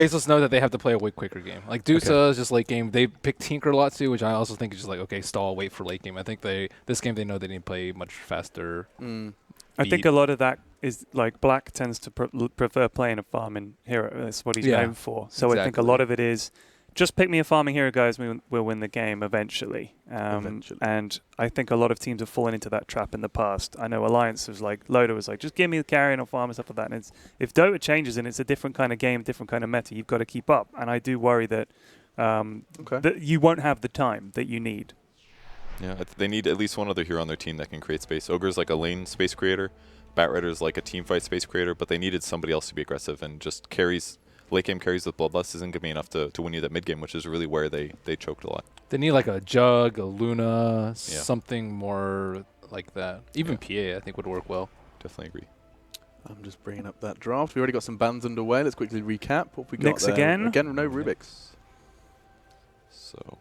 Faceless know that they have to play a way quicker game. Like Dusa is just late game. They pick Tinker a lot too, which I also think is just like, okay, stall, wait for late game. I think this game they know they need to play much faster. I think a lot of that is like Black tends to prefer playing a farming hero. That's what he's known for. So exactly. I think a lot of it is just pick me a farming hero, guys. We'll win the game eventually. And I think a lot of teams have fallen into that trap in the past. I know Alliance was like, Loda was like, just give me the carry and I'll farm and stuff like that. And if Dota changes and it's a different kind of game, different kind of meta, you've got to keep up. And I do worry that that you won't have the time that you need. Yeah, they need at least one other hero on their team that can create space. Ogre's like a lane space creator. Batrider's like a teamfight space creator, but they needed somebody else to be aggressive, and just carries, late game carries with Bloodlust isn't going to be enough to win you that mid game, which is really where they choked a lot. They need like a Jug, a Luna, something more like that. Even PA I think would work well. Definitely agree. I'm just bringing up that draft. We already got some bans underway. Let's quickly recap what we got Nyx there. again. No Rubik's. So.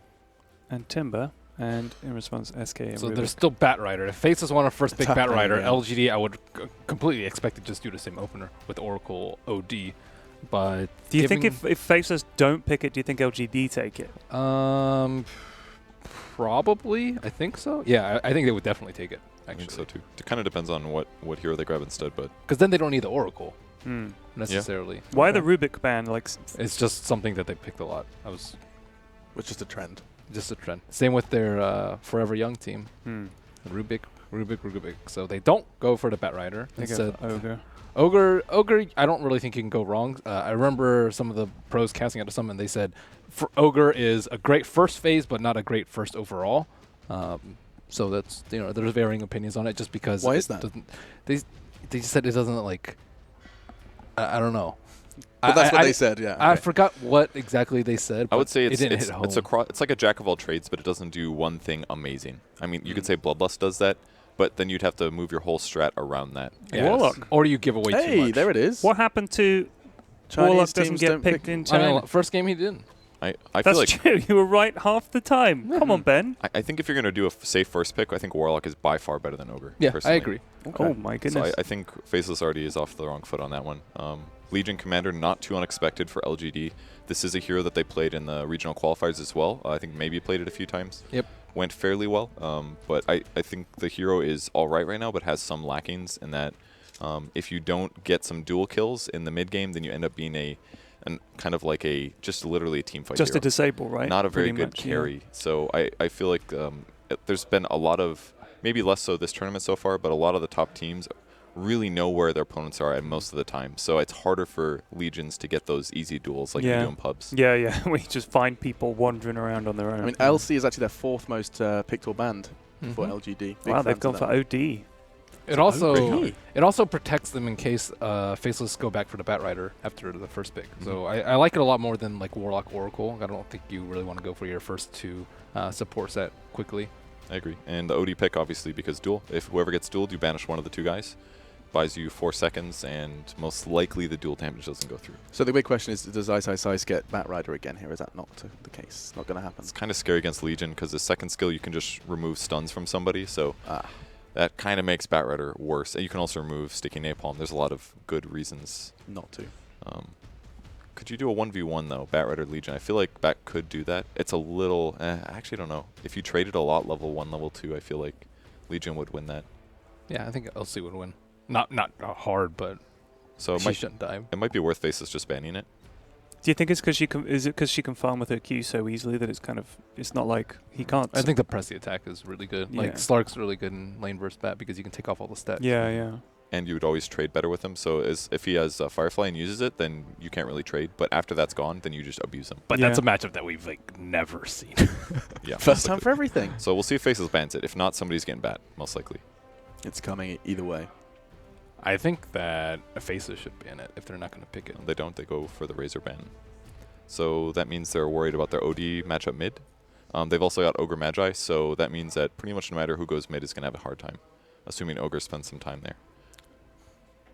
And Timber. And in response, SK and So Rubik. there's still Batrider. If Faceless want to first pick Batrider, yeah. LGD I would completely expect to just do the same opener with Oracle OD. But do you think if Faceless don't pick it, do you think LGD take it? Probably. I think so. Yeah, I think they would definitely take it. Actually. I think so too. It kind of depends on what hero they grab instead, but because then they don't need the Oracle necessarily. Yeah. Why the Rubik ban? Like it's just something that they picked a lot. It's just a trend. Just a trend. Same with their Forever Young team. Rubik. So they don't go for the Batrider. They go for Ogre. Ogre, I don't really think you can go wrong. I remember some of the pros casting out of some, and they said Ogre is a great first phase, but not a great first overall. So that's, there's varying opinions on it just because. Why is that? They just said it doesn't like, I don't know. But that's what they said, yeah. I forgot what exactly they said. I would say it's it's like a jack of all trades, but it doesn't do one thing amazing. I mean, you could say Bloodlust does that, but then you'd have to move your whole strat around that. Yes. Warlock. Or you give away too much. Hey, there it is. What happened to Chinese Warlock doesn't teams get picked in China? I mean, first game he didn't. I That's feel like true. You were right half the time. Come on, Ben. I think if you're going to do a safe first pick, I think Warlock is by far better than Ogre. Yeah, personally. I agree. Okay. Oh, my goodness. So I think Faceless already is off the wrong foot on that one. Legion Commander, not too unexpected for LGD. This is a hero that they played in the regional qualifiers as well. I think maybe played it a few times. Yep. Went fairly well. But I think the hero is all right now, but has some lackings in that if you don't get some dual kills in the mid game, then you end up being kind of like just literally a team fight Just hero. a disable, right? Not a very good carry. Yeah. So I feel like there's been a lot of, maybe less so this tournament so far, but a lot of the top teams really know where their opponents are at most of the time. So it's harder for Legions to get those easy duels like you do in pubs. Yeah. We just find people wandering around on their own. I mean, LC is actually their fourth most picked or banned for LGD. Wow, they've gone for OD. It also protects them in case Faceless go back for the Batrider after the first pick. So I like it a lot more than like Warlock Oracle. I don't think you really want to go for your first two support set quickly. I agree. And the OD pick, obviously, because duel. If whoever gets dueled, you banish one of the two guys. Buys you 4 seconds, and most likely the duel damage doesn't go through. So the big question is, does Ice get Batrider again here? Is that not the case? It's not going to happen. It's kind of scary against Legion because the second skill, you can just remove stuns from somebody. So that kind of makes Batrider worse. And you can also remove Sticky Napalm. There's a lot of good reasons not to. Could you do a 1v1, though, Batrider Legion? I feel like Bat could do that. It's a little... I actually don't know. If you traded a lot level 1, level 2, I feel like Legion would win that. Yeah, I think LC would win. Not hard, but so she shouldn't die. It might be worth Faceless just banning it. Do you think it's because she can farm with her Q so easily that it's not like he can't? I think the press the attack is really good. Yeah. Like Slark's really good in lane versus Bat because you can take off all the stats. Yeah. And you would always trade better with him. So if he has Firefly and uses it, then you can't really trade. But after that's gone, then you just abuse him. But that's a matchup that we've never seen. Yeah, first time for everything. So we'll see if Faceless bans it. If not, somebody's getting Bat, most likely. It's coming either way. I think that Faceless should ban it if they're not going to pick it. They don't. They go for the Razor ban. So that means they're worried about their OD matchup mid. They've also got Ogre Magi, so that means that pretty much no matter who goes mid is going to have a hard time, assuming Ogre spends some time there.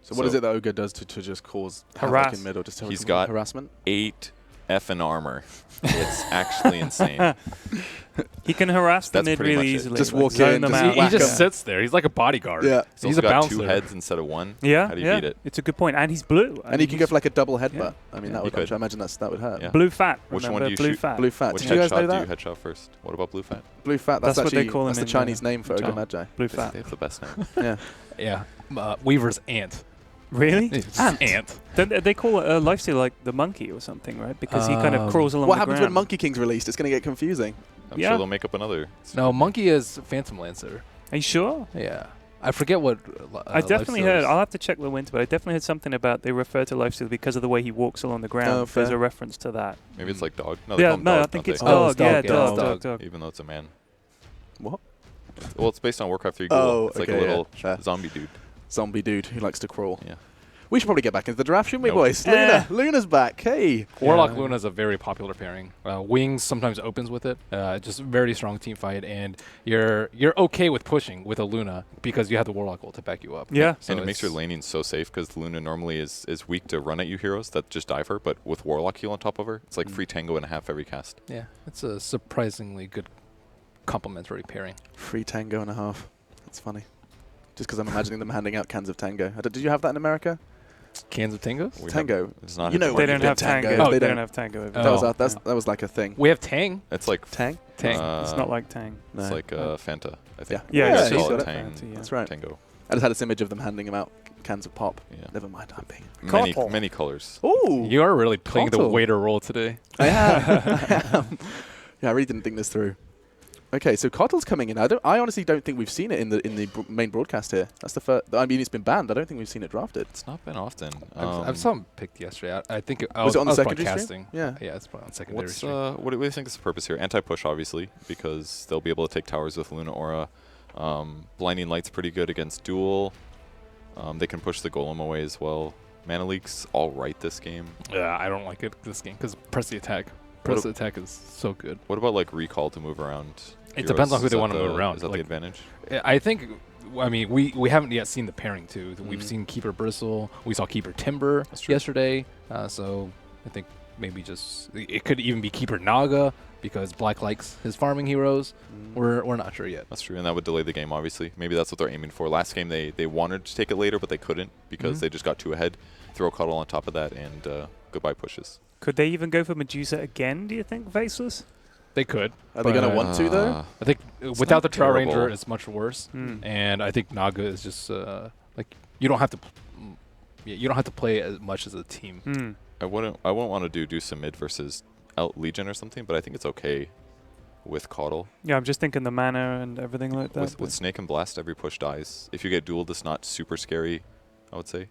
So what is it that Ogre does to just cause havoc in mid or just he's got harassment? 8 effing armor. It's actually insane. He can harass the That's mid pretty really much it. easily. Just like walk zone in, them just out. He whack just 'em. sits there. He's like a bodyguard. Yeah. So He's he's a got bouncer. 2 heads instead of 1. Yeah, How do you yeah. beat it? It's a good point. And he's blue. I And he mean, can go for like a double headbutt. Yeah. I mean, Yeah. that would, He could. I imagine that would hurt. Yeah. blue fat. Which one remember? do you blue shoot? fat. Blue fat. Which Did you guys know headshot do you that? headshot first? What about blue fat? Blue fat. That's what they actually call him that's the in Chinese name for Ogre China. Magi. Blue They fat. have the best name. Yeah. Yeah. Weaver's ant. Really? It's Ant. ant. Don't they call it a lifesteal like the monkey or something, right? Because he kind of crawls along What the happens ground. when Monkey King's released? It's going to get confusing. I'm Yeah. sure they'll make up another. No, monkey is Phantom Lancer. Are you sure? Yeah. I forget what. I definitely Lifesteal heard. is. I'll have to check the winter, but I definitely heard something about they refer to lifesteal because of the way he walks along the ground. Oh, There's fair. a reference to that. Maybe it's like dog. No, they Yeah, call him no, dog, I think don't it's they? Oh, it's dog. Yeah, dog, yeah, dog, it's dog. Even though it's a man. What? Well, it's based on Warcraft 3 Oh, Ghoul. It's like okay, a little yeah. zombie dude. Zombie dude who likes to crawl. Yeah. We should probably get back into the draft, shouldn't we, Nope. boys? Luna's back. Hey. Warlock Yeah. Luna is a very popular pairing. Wings sometimes opens with it. Just very strong team fight, and you're okay with pushing with a Luna because you have the Warlock ult to back you up. Yeah. So And it makes your it's- laning so safe because Luna normally is weak to run at you heroes that just dive her, but with Warlock heal on top of her, it's like free tango and a half every cast. Yeah, it's a surprisingly good complementary pairing. Free tango and a half. That's funny. Just because I'm imagining them handing out cans of tango. Did you have that in America? Cans of Tangos? We Tango. It's not You know hit what They market. don't have Tango. tango. Oh, They they don't don't. have tango over Oh. there. That was like a thing. We have Tang. It's like Tang? Tang. It's not like tang. It's No. like Fanta, I think. Yeah, Yeah, it's he's just got like it. Tang, Fanta, yeah. That's right. Tango. I just had this image of them handing him out cans of pop. Yeah. Never mind, I'm being. Many, Couple. many colors. Ooh! You are really playing the Cottle. waiter role today. I am. Yeah, I really didn't think this through. Okay, so Cottle's coming in. I honestly don't think we've seen it in the main broadcast here. That's the first. I mean, it's been banned. I don't think we've seen it drafted. It's not been often. I saw him picked yesterday. I think Was it on the I was secondary stream? broadcasting. Yeah. Yeah, it's probably on secondary What's stream. what do you think is the purpose here? Anti-push, obviously, because they'll be able to take towers with Luna Aura. Blinding Light's pretty good against duel. They can push the golem away as well. Mana Leak's all right this game. Yeah, I don't like it this game because press the attack. Press the attack is so good. What about like recall to move around? It depends on who Is they that want to the- move around. Is that Like, the advantage? I think, I mean, we haven't yet seen the pairing too. We've Mhm. seen Keeper Bristle. We saw Keeper Timber That's true. yesterday. So I think maybe just it could even be Keeper Naga because Black likes his farming heroes. We're not sure yet. That's true, and that would delay the game, obviously. Maybe that's what they're aiming for. Last game, they wanted to take it later, but they couldn't because Mhm. they just got too ahead. Throw Cuddle on top of that, and goodbye pushes. Could they even go for Medusa again, do you think, Faceless? They could. Are they going to But, want to though? I think It's without not the Trial Ranger, terrible. it's much worse. Hmm. And I think Naga is just like you don't have to. You don't have to play as much as a team. Hmm. I wouldn't want to do some mid versus out Legion or something, but I think it's okay with Caudle. Yeah, I'm just thinking the mana and everything like that. With Snake and Blast, every push dies. If you get dueled, it's not super scary, I would say.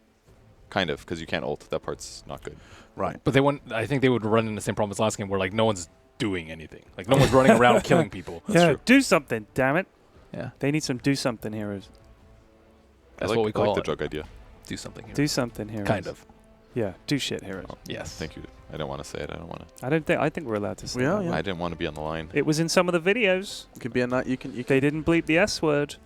Kind of, because you can't ult. That part's not good. Right. But they wouldn't. I think they would run into the same problem as last game, where like no one's doing anything. Like no one's running around killing people. yeah, true. do something, damn it. Yeah, They need some do something heroes. that's I like, what we I like call the it. drug idea. Do something here. Do something heroes. Kind of. Yeah, do shit heroes. Oh, Yes. Thank you. I don't want to say it. I don't want to. I think we're allowed to say We are, that. yeah. I didn't want to be on the line. It was in some of the videos. You can be a night. You can. They didn't bleep the S word.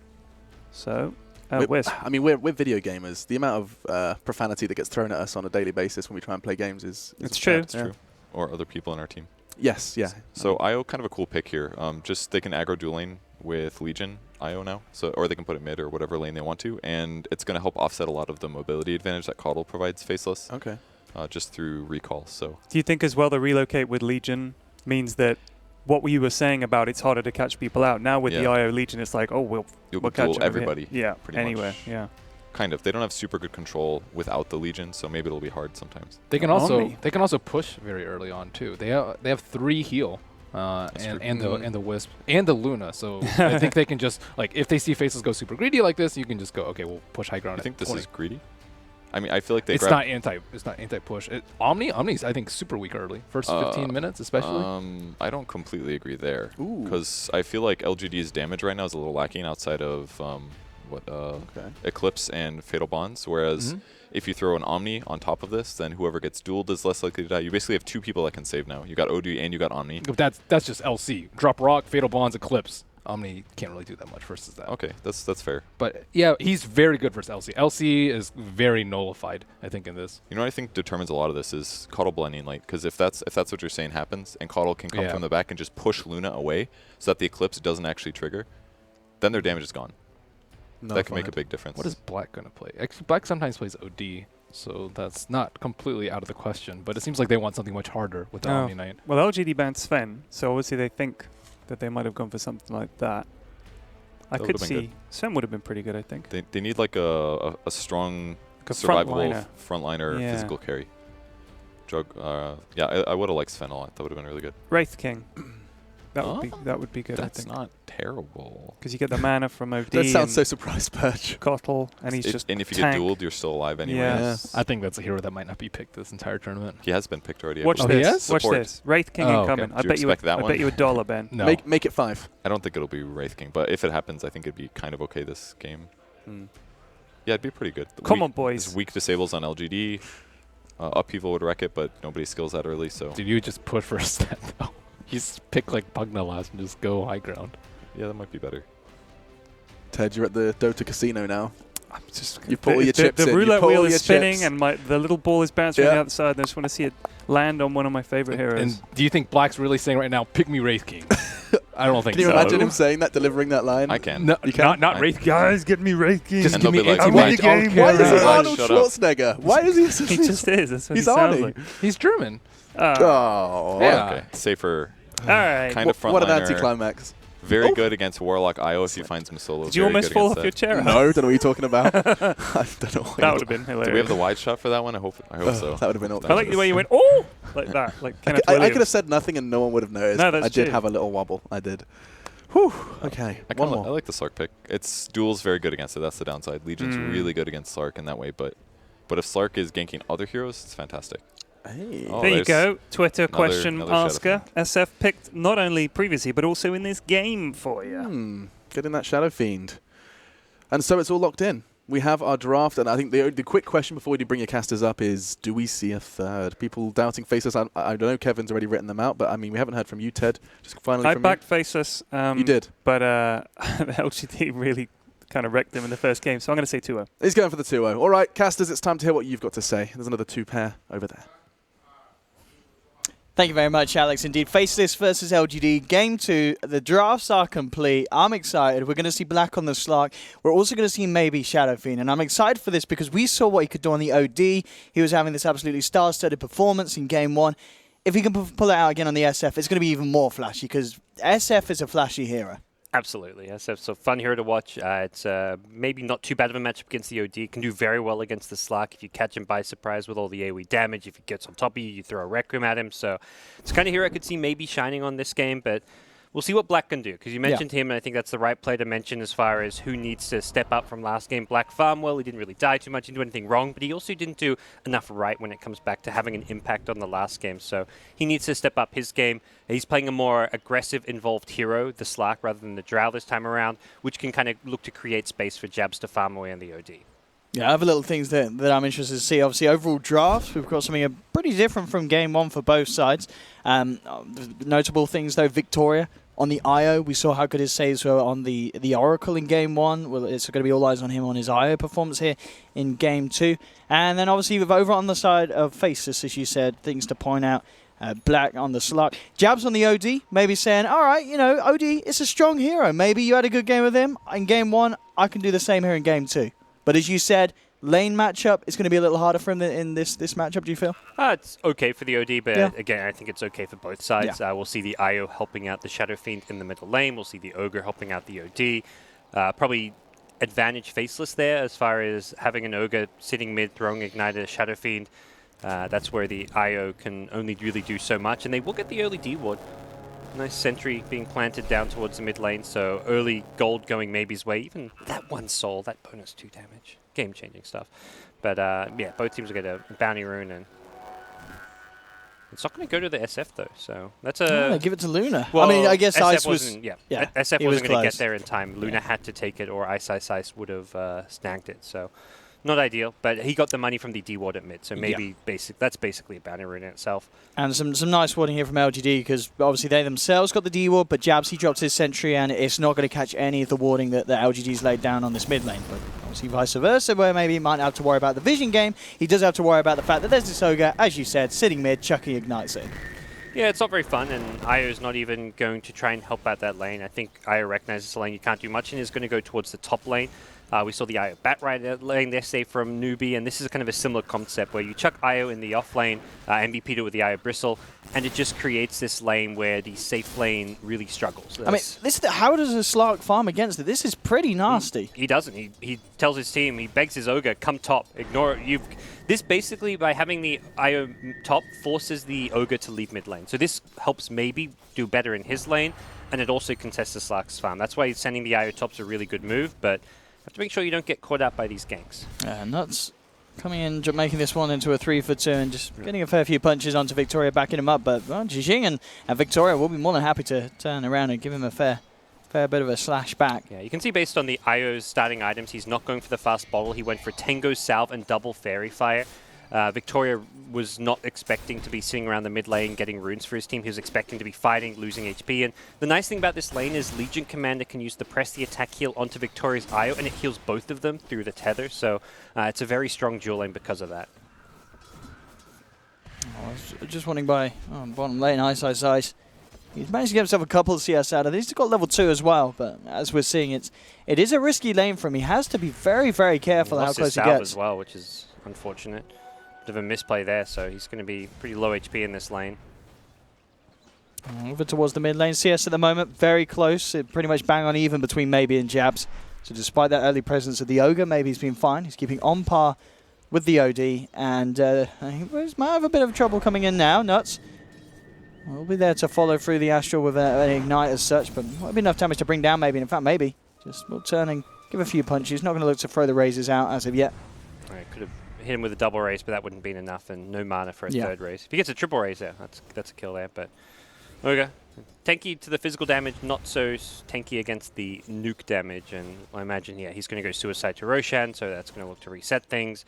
So, Wisp. I mean, we're video gamers. The amount of profanity that gets thrown at us on a daily basis when we try and play games is It's true. bad. It's Yeah. true. Or other people in our team. Yes. Yeah. So IO kind of a cool pick here. Just they can aggro dual lane with Legion IO now, so or they can put it mid or whatever lane they want to, and it's going to help offset a lot of the mobility advantage that Caudle provides Faceless, Okay. just through recall. So Do you think as well the relocate with Legion means that what you were saying about it's harder to catch people out, now with the Yeah. IO Legion, it's like, oh, we'll you'll catch duel them over here. everybody. Yeah, pretty anywhere. much. Yeah. Kind of. They don't have super good control without the Legion, so maybe it'll be hard sometimes. They can Omni. also push very early on too. They have 3 heal. And the Wisp and the Luna, so I think they can just like if they see Faces go super greedy like this, you can just go okay, we'll push high ground. I think at this 20. is greedy. I mean, I feel like they It's grab not anti push. Omni's I think super weak early, first 15 minutes especially. I don't completely agree there Ooh. because I feel like LGD's damage right now is a little lacking outside of Okay. Eclipse and Fatal Bonds, whereas Mhm. if you throw an Omni on top of this, then whoever gets dueled is less likely to die. You basically have 2 people that can save now. You got Odu and you got Omni. That's just LC. Drop rock, fatal bonds, eclipse. Omni can't really do that much versus that. Okay, that's fair. But yeah, he's very good versus LC. LC is very nullified, I think, in this. You know what I think determines a lot of this is Caudle blending light, because if that's what you're saying happens, and Caudle can come from the back and just push Luna away so that the Eclipse doesn't actually trigger, then their damage is gone. That can make a big difference. What is Black going to play? Actually, Black sometimes plays OD, so that's not completely out of the question. But it seems like they want something much harder with the Omni Knight. Well, LGD banned Sven, so obviously they think that they might have gone for something like that. I could see Sven would have been pretty good, I think. They need like a strong, like a survivable frontliner physical carry. I would have liked Sven a lot. That would have been really good. Wraith King. That would be good, I think. That's not terrible. Because you get the mana from OD. That sounds so surprised, Perch. Cottle, and he's just and if you get dueled, you're still alive anyway. Yeah. I think that's a hero that might not be picked this entire tournament. He has been picked already. Watch this. Support. Watch this. Wraith King incoming. I bet you $1, Ben. No. Make it 5. I don't think it'll be Wraith King, but if it happens, I think it'd be kind of okay this game. Yeah, it'd be pretty good. Come on, boys. Weak disables on LGD. Upheaval would wreck it, but nobody skills that early, so. Did you just push for a stat, though? He's pick like Pugna last and just go high ground. Yeah, that might be better. Ted, you're at the Dota casino now. I'm just you put all your chips in. The roulette wheel is spinning, chips. and the little ball is bouncing on the outside. And I just want to see it land on one of my favorite heroes. And do you think Black's really saying right now, pick me Wraith King? I don't think so. Can you imagine him saying that, delivering that line? I can. No, you can? not Wraith King. Guys, get me Wraith King. Just give me like, anti-Wraith game. Why is he Right. Arnold Shut up. Schwarzenegger? Why is he? He just is. That's what He's he sounds Arnie. like. He's German. Oh. Yeah. Okay. Safer. All right. Kind of frontliner. What an anticlimax. Very good against Warlock IO if he finds Masolo. Did you almost fall off your chair? No, don't know what you're talking about. I don't know. That would have been hilarious. Do we have the wide shot for that one? I hope so. That would have been awesome. I like the way you went, oh, like that. Like Kenneth I Williams. could have said nothing and no one would have noticed. No, that's I did true. have a little wobble. I did. Whew. Okay. One more. I like the Slark pick. Its duel's very good against it. That's the downside. Legion's really good against Slark in that way, but if Slark is ganking other heroes, it's fantastic. Hey. Oh, there you go. Twitter question another asker. SF picked not only previously, but also in this game for you. Getting that Shadow Fiend. And so it's all locked in. We have our draft, and I think the quick question before we do bring your casters up is, do we see a third? People doubting Faceless. I don't know, Kevin's already written them out, but I mean, we haven't heard from you, Ted. Just finally I from backed Faceless. you did. But LGD really kind of wrecked him in the first game, so I'm going to say 2-0. He's going for the 2-0. All right, casters, it's time to hear what you've got to say. There's another 2 pair over there. Thank you very much, Alex. Indeed, Faceless versus LGD. Game 2. The drafts are complete. I'm excited. We're going to see Black on the Slark. We're also going to see maybe Shadow Fiend. And I'm excited for this because we saw what he could do on the OD. He was having this absolutely star-studded performance in Game 1. If he can pull it out again on the SF, it's going to be even more flashy because SF is a flashy hero. Absolutely. SF's a fun hero to watch. It's maybe not too bad of a matchup against the OD. Can do very well against the Slark if you catch him by surprise with all the AoE damage. If he gets on top of you, you throw a Requiem at him. So it's the kind of hero I could see maybe shining on this game, but we'll see what Black can do, because you mentioned him, and I think that's the right play to mention as far as who needs to step up from last game. Black farmed well. He didn't really die too much, didn't do anything wrong, but he also didn't do enough right when it comes back to having an impact on the last game. So he needs to step up his game. He's playing a more aggressive, involved hero, the Slark, rather than the Drow this time around, which can kind of look to create space for jabs to farm away on the OD. Yeah, other little things that I'm interested to see. Obviously, overall drafts, we've got something pretty different from Game 1 for both sides. Notable things, though, Victoria. On the IO, we saw how good his saves were on the Oracle in Game 1. Well, it's going to be all eyes on him on his IO performance here in Game 2. And then, obviously, with over on the side of Faceless, as you said, things to point out. Black on the Slark. Jabs on the OD, maybe saying, all right, you know, OD, it's a strong hero. Maybe you had a good game with him in Game 1. I can do the same here in Game 2. But as you said, lane matchup, it's going to be a little harder for him in this matchup, do you feel? It's okay for the OD, but again, I think it's okay for both sides. Yeah. We'll see the IO helping out the Shadow Fiend in the middle lane. We'll see the Ogre helping out the OD. Probably advantage Faceless there as far as having an Ogre sitting mid, throwing Ignite at a Shadow Fiend. That's where the IO can only really do so much, and they will get the early D ward. Nice sentry being planted down towards the mid lane, so early gold going maybe's way. Even that one soul, that bonus 2 damage. Game-changing stuff. But yeah, both teams will get a bounty rune, and it's not going to go to the SF though, so that's a... give it to Luna. Well, I mean, I guess SF Ice wasn't, was... SF wasn't going to close. get there in time. Luna had to take it, or Ice would have snagged it, so Not ideal, but he got the money from the D-ward at mid, so maybe that's basically a banner rune in itself. And some nice warding here from LGD, because obviously they themselves got the D-ward, but Jabs, he dropped his sentry, and it's not going to catch any of the warding that the LGD's laid down on this mid lane. But obviously vice versa, where maybe he might have to worry about the vision game, he does have to worry about the fact that there's this Ogre, as you said, sitting mid, chucking ignites in. Yeah, it's not very fun, and Io's not even going to try and help out that lane. I think Io recognizes it's a lane you can't do much, and is going to go towards the top lane. We saw the Io bat rider lane yesterday from Newbie, and this is kind of a similar concept where you chuck Io in the off lane, MVP it with the Io Bristle, and it just creates this lane where the safe lane really struggles. I mean, how does a Slark farm against it? This is pretty nasty. He doesn't. He tells his team, he begs his Ogre, come top, ignore it. This basically, by having the Io top, forces the Ogre to leave mid lane. So this helps maybe do better in his lane, and it also contests the Slark's farm. That's why sending the Io top's a really good move, but have to make sure you don't get caught out by these ganks. Nuts coming in, making this one into a 3-for-2 and just getting a fair few punches onto Victoria, backing him up. But Jijing and Victoria will be more than happy to turn around and give him a fair bit of a slash back. Yeah, you can see based on the Io's starting items, he's not going for the fast bottle. He went for Tango Salve and double Fairy Fire. Victoria was not expecting to be sitting around the mid lane getting runes for his team. He was expecting to be fighting, losing HP. And the nice thing about this lane is Legion Commander can use the press the attack heal onto Victoria's Io, and it heals both of them through the tether. So it's a very strong dual lane because of that. Just wanting by bottom lane, Ice. He's managed to get himself a couple of CS out of this. He's got level 2 as well, but as we're seeing, it is a risky lane for him. He has to be very, very careful how close he gets. As well, which is unfortunate. Bit of a misplay there, so he's going to be pretty low HP in this lane. Over towards the mid lane. CS at the moment, very close. It pretty much bang on even between Maybe and Jabs. So despite that early presence of the Ogre, Maybe's been fine. He's keeping on par with the OD, and he might have a bit of trouble coming in now. Nuts will be there to follow through the Astral with an Ignite as such, but won't be enough damage to bring down Maybe. In fact, Maybe just will turn and give a few punches. Not going to look to throw the razors out as of yet. Right, could have hit him with a double raise, but that wouldn't have been enough, and no mana for a third raise. If he gets a triple raise there, that's a kill there. But okay, tanky to the physical damage, not so tanky against the nuke damage, and I imagine he's going to go suicide to Roshan, so that's going to look to reset things.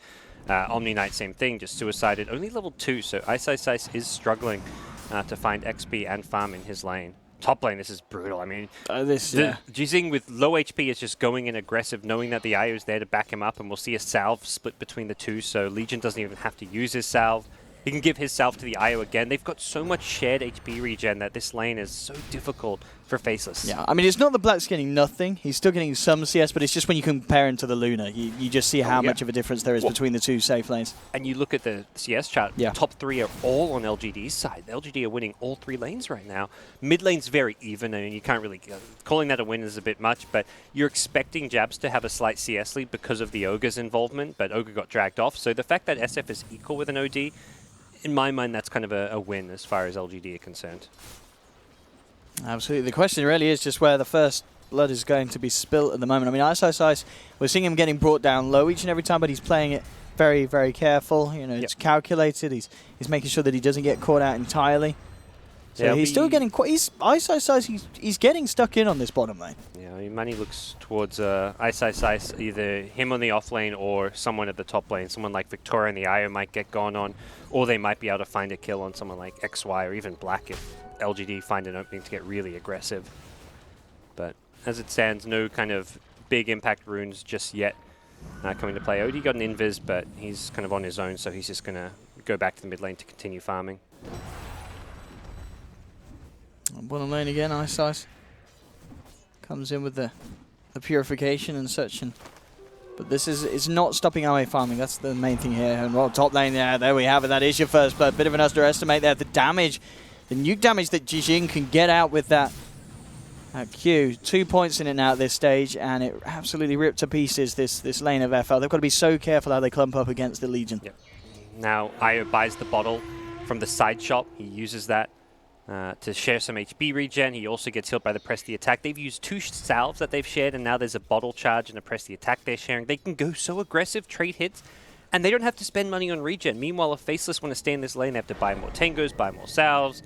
Omni Knight, same thing, just suicided, only level 2, so Ice is struggling to find XP and farm in his lane. Top lane, this is brutal. I mean, Jizing with low HP is just going in aggressive, knowing that the Io is there to back him up, and we'll see a salve split between the two, so Legion doesn't even have to use his salve. He can give his salve to the Io again. They've got so much shared HP regen that this lane is so difficult for Faceless. Yeah, I mean, it's not the Black's getting nothing. He's still getting some CS, but it's just when you compare him to the Luna, you just see how much of a difference there is between the two safe lanes. And you look at the CS chart, the top 3 are all on LGD's side. The LGD are winning all 3 lanes right now. Mid lane's very even, and you can't really... calling that a win is a bit much, but you're expecting Jabs to have a slight CS lead because of the Ogre's involvement, but Ogre got dragged off. So the fact that SF is equal with an OD, in my mind, that's kind of a win as far as LGD are concerned. Absolutely. The question really is just where the first blood is going to be spilt at the moment. I mean, Ice, we're seeing him getting brought down low each and every time, but he's playing it very, very careful. You know, it's calculated. He's making sure that he doesn't get caught out entirely. So he's still getting quite... He's getting stuck in on this bottom lane. Yeah, I mean, Manny looks towards Ice, either him on the off lane or someone at the top lane. Someone like Victoria and the Io might get gone on, or they might be able to find a kill on someone like XY or even Black if LGD find an opening to get really aggressive. But as it stands, no kind of big impact runes just yet coming to play. OD got an invis, but he's kind of on his own, so he's just going to go back to the mid lane to continue farming. Bottom lane again, Ice comes in with the purification and such, but this is not stopping AoE farming. That's the main thing here. And well, top lane there we have it. That is your first blood. Bit of an underestimate there. The damage, the nuke damage that Jijing can get out with that Q. 2 points in it now at this stage, and it absolutely ripped to pieces this lane of FL. They've got to be so careful how they clump up against the Legion. Yep. Now Io buys the bottle from the side shop. He uses that to share some HP regen. He also gets healed by the press the attack. They've used 2 salves that they've shared, and now there's a bottle charge and a press the attack they're sharing. They can go so aggressive, trade hits, and they don't have to spend money on regen. Meanwhile, if Faceless want to stay in this lane, they have to buy more tangos, buy more salves.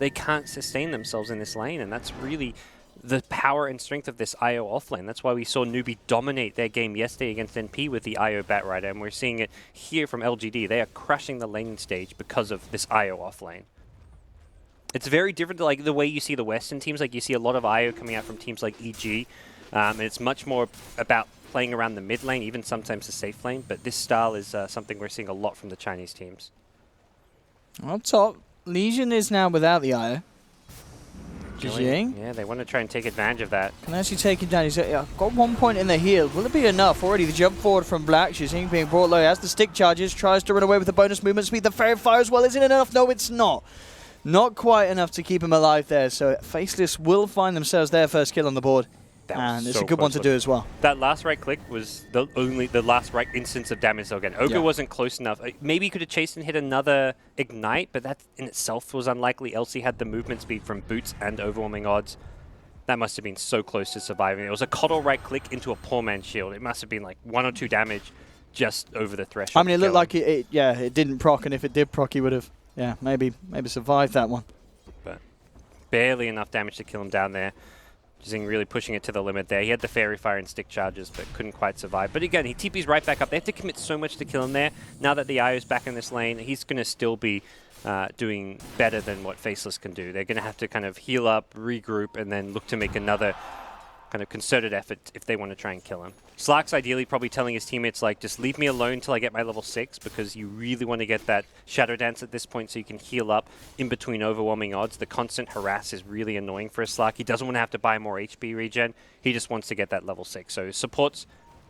They can't sustain themselves in this lane, and that's really the power and strength of this IO offlane. That's why we saw Newbie dominate their game yesterday against NP with the IO Batrider, and we're seeing it here from LGD. They are crushing the laning stage because of this IO offlane. It's very different to like the way you see the Western teams. Like you see a lot of IO coming out from teams like EG, and it's much more about playing around the mid lane, even sometimes the safe lane. But this style is something we're seeing a lot from the Chinese teams. Up top, Legion is now without the IO. Jing. Yeah, they want to try and take advantage of that. Can actually take him down. He's got 1 point in the heal. Will it be enough? Already the jump forward from Black. Jing being brought low. As the stick charges, tries to run away with the bonus movement speed. The fairy fire as well. Isn't it enough? No, it's not. Not quite enough to keep him alive there. So Faceless will find themselves their first kill on the board. And it's a good one to do as well. That last right click was the last right instance of damage they'll get. Ogre wasn't close enough. Maybe he could have chased and hit another ignite, but that in itself was unlikely. LC had the movement speed from boots and overwhelming odds. That must have been so close to surviving. It was a Coddle right click into a poor man's shield. It must have been like 1 or 2 damage just over the threshold. I mean, it looked like it didn't proc, and if it did proc, he would have, maybe survived that one. But barely enough damage to kill him down there. Jing really pushing it to the limit there. He had the fairy fire and stick charges, but couldn't quite survive. But again, he TP's right back up. They have to commit so much to kill him there. Now that the IO's back in this lane, he's going to still be doing better than what Faceless can do. They're going to have to kind of heal up, regroup, and then look to make another kind of concerted effort if they want to try and kill him. Slark's ideally probably telling his teammates, like, just leave me alone till I get my level 6, because you really want to get that Shadow Dance at this point so you can heal up in between overwhelming odds. The constant harass is really annoying for a Slark. He doesn't want to have to buy more HP regen. He just wants to get that level 6. So supports,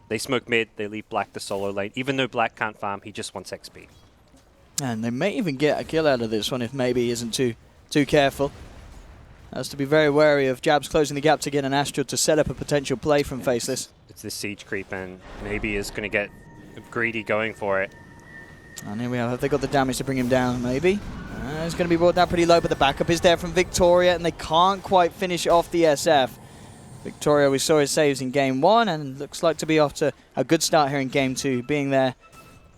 they smoke mid, they leave Black the solo lane. Even though Black can't farm, he just wants XP. And they may even get a kill out of this one if maybe he isn't too careful. Has to be very wary of Jabs closing the gap to get an Astral to set up a potential play from Faceless. It's the siege creep, and maybe is going to get greedy going for it. And here we have they got the damage to bring him down, maybe. It's going to be brought down pretty low, but the backup is there from Victoria, and they can't quite finish off the SF. Victoria, we saw his saves in Game 1, and looks like to be off to a good start here in Game 2, being there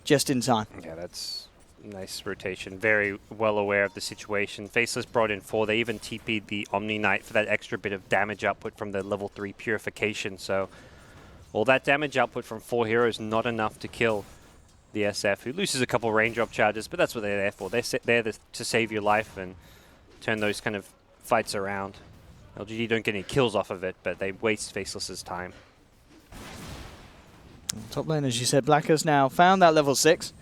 just in time. Yeah, that's nice rotation. Very well aware of the situation. Faceless brought in 4. They even TP'd the Omni Knight for that extra bit of damage output from the level 3 purification. So all that damage output from 4 heroes not enough to kill the SF, who loses a couple raindrop charges, but that's what they're there for. They're there to save your life and turn those kind of fights around. LGD don't get any kills off of it, but they waste Faceless's time. Top lane, as you said, Black has now found that level 6.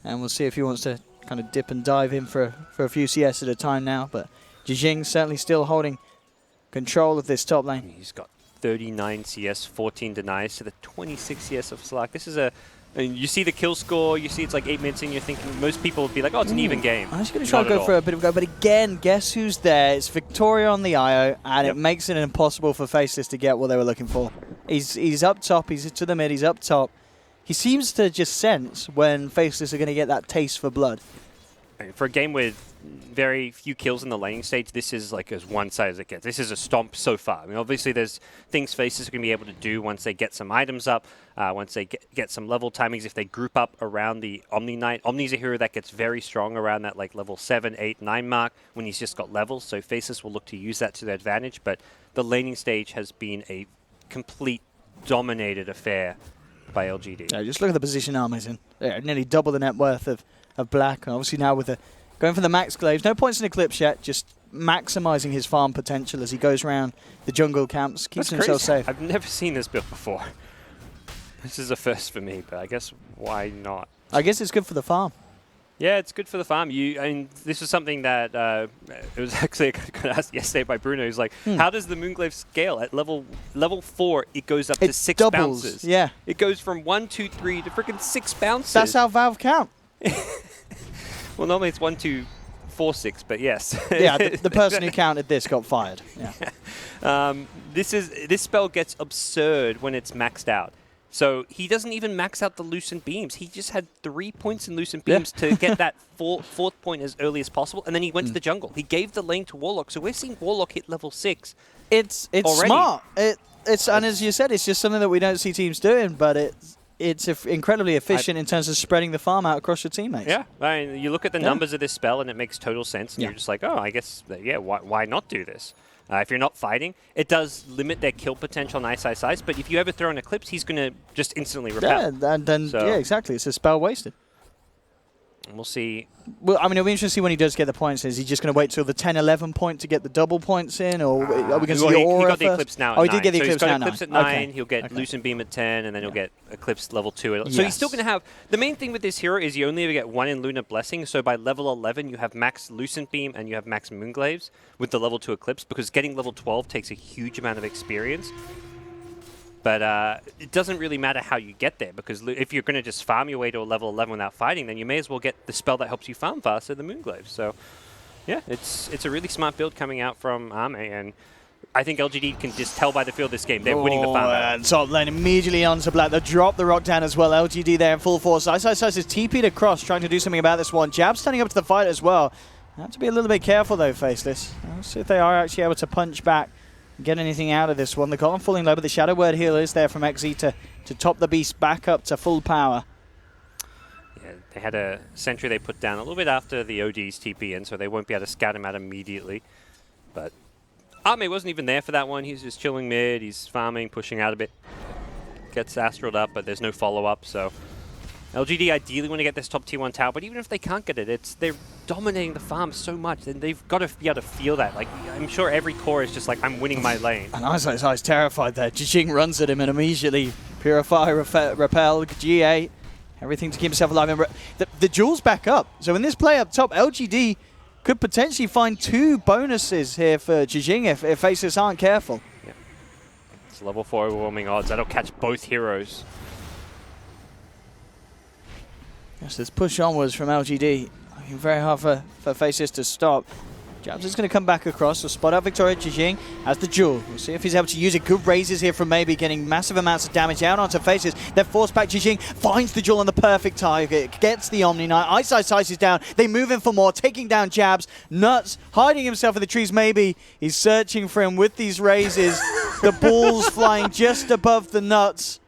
And we'll see if he wants to kind of dip and dive in for a few CS at a time now. But Jing certainly still holding control of this top lane. He's got 39 CS, 14 denies to the 26 CS of Slark. This is you see the kill score, you see it's like 8 minutes in, you're thinking, most people would be like, oh, it's an even game. I'm just going to try to go for a bit of a go. But again, guess who's there? It's Victoria on the IO, and it makes it impossible for Faceless to get what they were looking for. He's up top, he's to the mid, he's up top. He seems to just sense when Faceless are going to get that taste for blood. For a game with very few kills in the laning stage, this is like as one-sided as it gets. This is a stomp so far. I mean, obviously there's things Faceless are going to be able to do once they get some items up, once they get some level timings, if they group up around the Omni Knight. Omni's a hero that gets very strong around that like level 7, 8, 9 mark when he's just got levels, so Faceless will look to use that to their advantage, but the laning stage has been a complete dominated affair by LGD. Yeah, just look at the position Army's in. Yeah, nearly double the net worth of Black. And obviously now with going for the max glaives. No points in Eclipse yet, just maximizing his farm potential as he goes around the jungle camps, keeps himself safe. I've never seen this build before. This is a first for me, but I guess why not? I guess it's good for the farm. Yeah, it's good for the farm. This was something that it was actually asked yesterday by Bruno. He's like, how does the Moonglaive scale? At level 4, it goes up to 6 doubles. bounces. Yeah. It goes from 1, 2, 3 to freaking 6 bounces. That's how Valve count. Well, normally it's 1, 2, 4, 6, but yes. Yeah, the person who counted this got fired. Yeah. This spell gets absurd when it's maxed out. So he doesn't even max out the Lucent Beams. He just had 3 points in Lucent Beams to get that fourth point as early as possible, and then he went to the jungle. He gave the lane to Warlock, so we're seeing Warlock hit level 6. It's already smart. And as you said, it's just something that we don't see teams doing, but it's incredibly efficient in terms of spreading the farm out across your teammates. Yeah, I mean, you look at the numbers of this spell, and it makes total sense, and you're just like, oh, I guess, why not do this? If you're not fighting, it does limit their kill potential on Ice, but if you ever throw an Eclipse, he's going to just instantly repel. Yeah, and then, yeah, exactly. It's a spell wasted. And we'll see. Well, I mean, it'll be interesting to see when he does get the points. Is he just going to wait till the 10-11 point to get the double points in, or are we going to see the Aura he got the first? Eclipse now at 9. He did get the Eclipse so he's got now Eclipse at 9. 9, Okay. he'll get Lucent Beam at 10, and then he'll get Eclipse level 2. So Yes. he's still going to have... The main thing with this hero is you only ever get 1 in Lunar Blessing, so by level 11 you have max Lucent Beam and you have max Moonglaves with the level 2 Eclipse, because getting level 12 takes a huge amount of experience. But it doesn't really matter how you get there, because if you're going to just farm your way to a level 11 without fighting, then you may as well get the spell that helps you farm faster, the Moonglaves. So, yeah, it's a really smart build coming out from Ame, and I think LGD can just tell by the feel of this game they're winning the farm battle. And top lane immediately onto Black. They'll drop the rock down as well. LGD there in full force. Ice is TP'd across, trying to do something about this one. Jab standing up to the fight as well. Have to be a little bit careful though, Faceless. Let's see if they are actually able to punch back. Get anything out of this one. The column falling low, but the Shadow Word heal is there from XZ to top the beast back up to full power. Yeah, they had a sentry they put down a little bit after the OD's TP in, so they won't be able to scout him out immediately. But Ame wasn't even there for that one. He's just chilling mid. He's farming, pushing out a bit. Gets astraled up, but there's no follow-up, so... LGD ideally want to get this top tier 1 tower, but even if they can't get it, they're dominating the farm so much, and they've got to be able to feel that. Like, I'm sure every core is just like, I'm winning my lane. And Ice terrified there. Jijing runs at him and immediately Purify, Repel, G8, everything to keep himself alive. And the Jewel's back up. So in this play up top, LGD could potentially find 2 bonuses here for Jijing if Faceless aren't careful. Yeah. It's level 4 overwhelming odds. That'll catch both heroes. Yes, this push onwards from LGD. I mean, very hard for Faceless to stop. Jabs is going to come back across. So spot out Victoria. Jijing has the Jewel. We'll see if he's able to use it. Good raises here from Maybe, getting massive amounts of damage out onto Faceless. They're forced back. Jijing finds the Jewel on the perfect target. Gets the Omni Knight. Ice is down. They move in for more, taking down Jabs. Nuts hiding himself in the trees. Maybe he's searching for him with these raises. The balls flying just above the Nuts.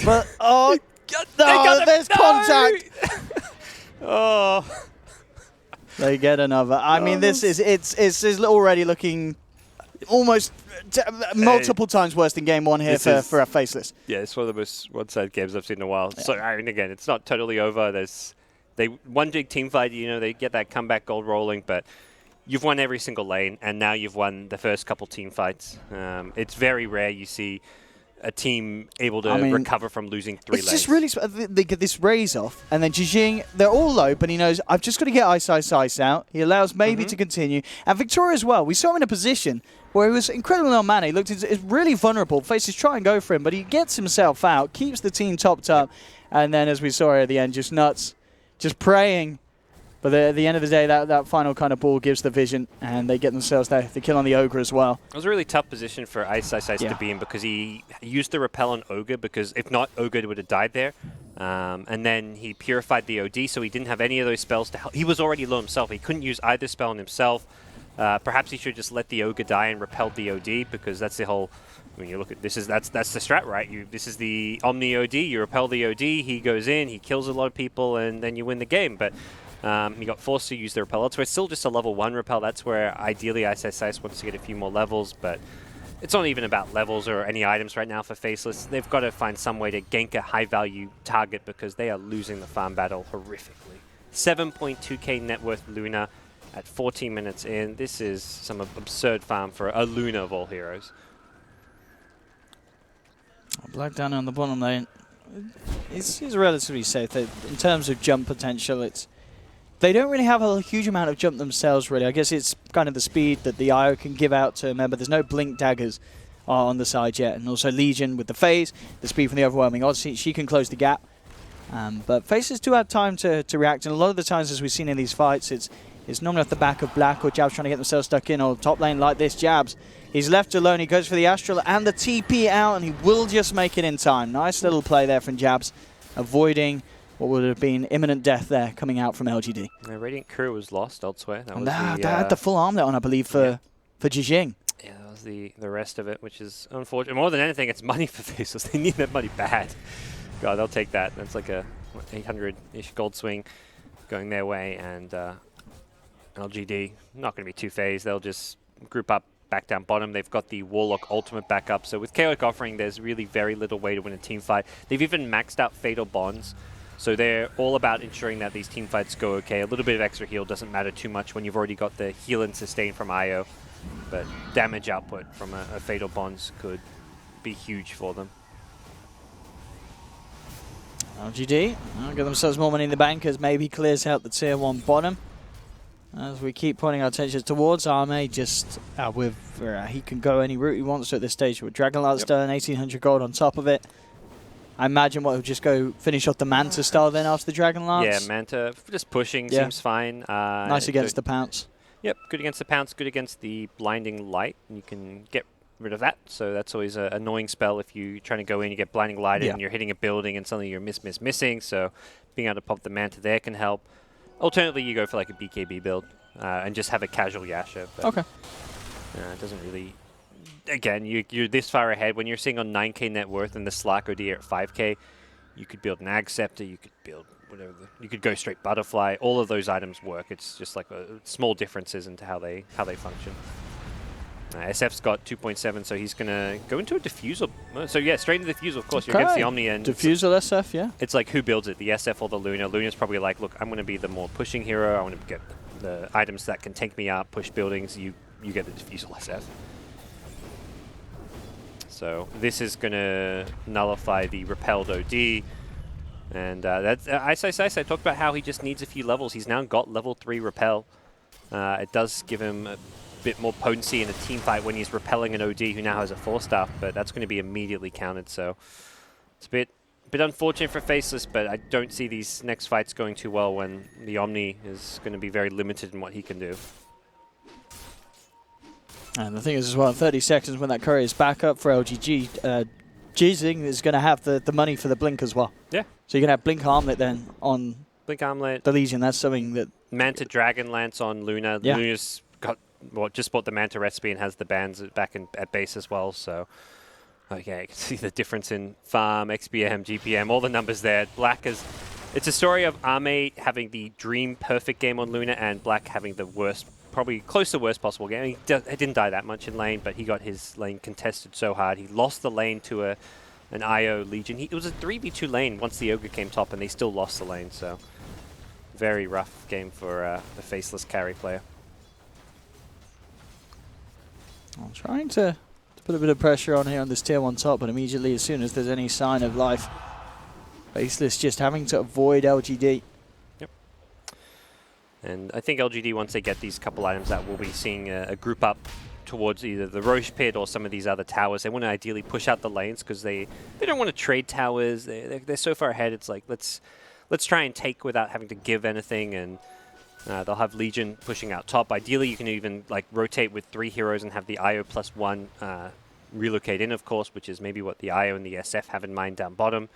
But, oh... No, there's contact. Oh, they get another. I mean, this is it's already looking almost multiple times worse than game 1 here for a Faceless. Yeah, it's one of the most one-sided games I've seen in a while. Yeah. So I mean, again, it's not totally over. They one big team fight. You know, they get that comeback gold rolling, but you've won every single lane, and now you've won the first couple team fights. It's very rare you see a team able to recover from losing 3 lanes. It's just really... They get this raise off, and then Jijing, they're all low, but he knows, I've just got to get Ice out. He allows Maybe to continue. And Victoria as well. We saw him in a position where he was incredibly low mana. He looked really vulnerable. Faces try and go for him, but he gets himself out, keeps the team topped up, and then, as we saw at the end, just Nuts, just praying. But at the end of the day, that final kind of ball gives the vision, and they get themselves the kill on the Ogre as well. It was a really tough position for Ice to be in, because he used the repel on Ogre, because if not, Ogre would have died there. And then he purified the OD, so he didn't have any of those spells to help. He was already low himself. He couldn't use either spell on himself. Perhaps he should just let the Ogre die and repel the OD, because that's the whole... When you look at this, that's the strat, right? This is the Omni OD. You repel the OD, he goes in, he kills a lot of people, and then you win the game. But he got forced to use the repel. That's where it's still just a level 1 repel. That's where ideally Ice wants to get a few more levels, but it's not even about levels or any items right now for Faceless. They've got to find some way to gank a high-value target, because they are losing the farm battle horrifically. 7.2k net worth Luna at 14 minutes in. This is some absurd farm for a Luna of all heroes. Black down on the bottom lane. It's relatively safe. In terms of jump potential, they don't really have a huge amount of jump themselves, really. I guess it's kind of the speed that the IO can give out to. Remember, there's no blink daggers on the side yet. And also Legion with the phase, the speed from the overwhelming odds, she can close the gap. But Faces do have time to react. And a lot of the times, as we've seen in these fights, it's normally off the back of Black or Jabs trying to get themselves stuck in, or top lane like this, Jabs. He's left alone. He goes for the Astral and the TP out, and he will just make it in time. Nice little play there from Jabs, avoiding what would have been imminent death there coming out from LGD. The Radiant Crew was lost elsewhere. That was they had the full armlet on, I believe, for Jijing. Yeah, that was the rest of it, which is unfortunate. More than anything, it's money for Faceless. They need that money bad. God, they'll take that. That's like a 800-ish gold swing going their way, and LGD not going to be too phased. They'll just group up back down bottom. They've got the Warlock ultimate backup. So with Chaotic Offering, there's really very little way to win a team fight. They've even maxed out Fatal Bonds. So they're all about ensuring that these team fights go okay. A little bit of extra heal doesn't matter too much when you've already got the heal and sustain from IO. But damage output from a Fatal Bonds could be huge for them. LGD get themselves more money in the bank as maybe clears out the tier 1 bottom. As we keep pointing our attention towards Arme, just he can go any route he wants to at this stage with Dragonlance Stone, 1800 gold on top of it. I imagine he'll just go finish off the Manta style then after the Dragonlance. Yeah, Manta just pushing seems fine. Nice against the Pounce. Yep, good against the Pounce, good against the Blinding Light. You can get rid of that, so that's always an annoying spell if you're trying to go in, you get Blinding Light and you're hitting a building and suddenly you're missing, so being able to pop the Manta there can help. Alternatively, you go for like a BKB build and just have a casual Yasha. But, okay. It doesn't really... Again, you're this far ahead. When you're seeing on 9k net worth and the Slack OD at 5k, you could build an Ag Scepter, you could build whatever. You could go straight Butterfly. All of those items work. It's just like small differences into how they function. SF's got 2.7, so he's going to go into a Diffusal. So yeah, straight into the Diffusal, of course. You're against the Omni. And Diffusal SF, yeah. It's like who builds it, the SF or the Luna. Luna's probably like, look, I'm going to be the more pushing hero. I want to get the items that can tank me up, push buildings. You get the Diffusal SF. So this is going to nullify the Repelled OD. And that's I talked about how he just needs a few levels. He's now got level 3 Repel. It does give him a bit more potency in a team fight when he's repelling an OD who now has a 4-star, but that's going to be immediately countered. So it's a bit unfortunate for Faceless, but I don't see these next fights going too well when the Omni is going to be very limited in what he can do. And the thing is as well, in 30 seconds when that courier is back up for LGG, Jizing is going to have the money for the Blink as well. Yeah. So you're going to have Blink Armlet then on Blink Armlet. The Legion. That's something that... Manta Dragonlance on Luna. Yeah. Luna's just bought the Manta recipe and has the bands back at base as well. So, okay, you can see the difference in farm, XPM, GPM, all the numbers there. Black is... It's a story of Arme having the dream perfect game on Luna and Black having the worst, probably close to worst possible game. He didn't die that much in lane, but he got his lane contested so hard. He lost the lane to an IO Legion. It was a 3v2 lane once the Ogre came top, and they still lost the lane. So very rough game for the Faceless carry player. I'm trying to put a bit of pressure on here on this tier 1 top, but immediately as soon as there's any sign of life, Faceless just having to avoid LGD. Yep. And I think LGD, once they get these couple items out, we'll be seeing a group up towards either the Roche Pit or some of these other towers. They want to ideally push out the lanes because they don't want to trade towers. They're so far ahead. It's like, let's try and take without having to give anything, and they'll have Legion pushing out top. Ideally, you can even like rotate with 3 heroes and have the IO +1 relocate in, of course, which is maybe what the IO and the SF have in mind down bottom.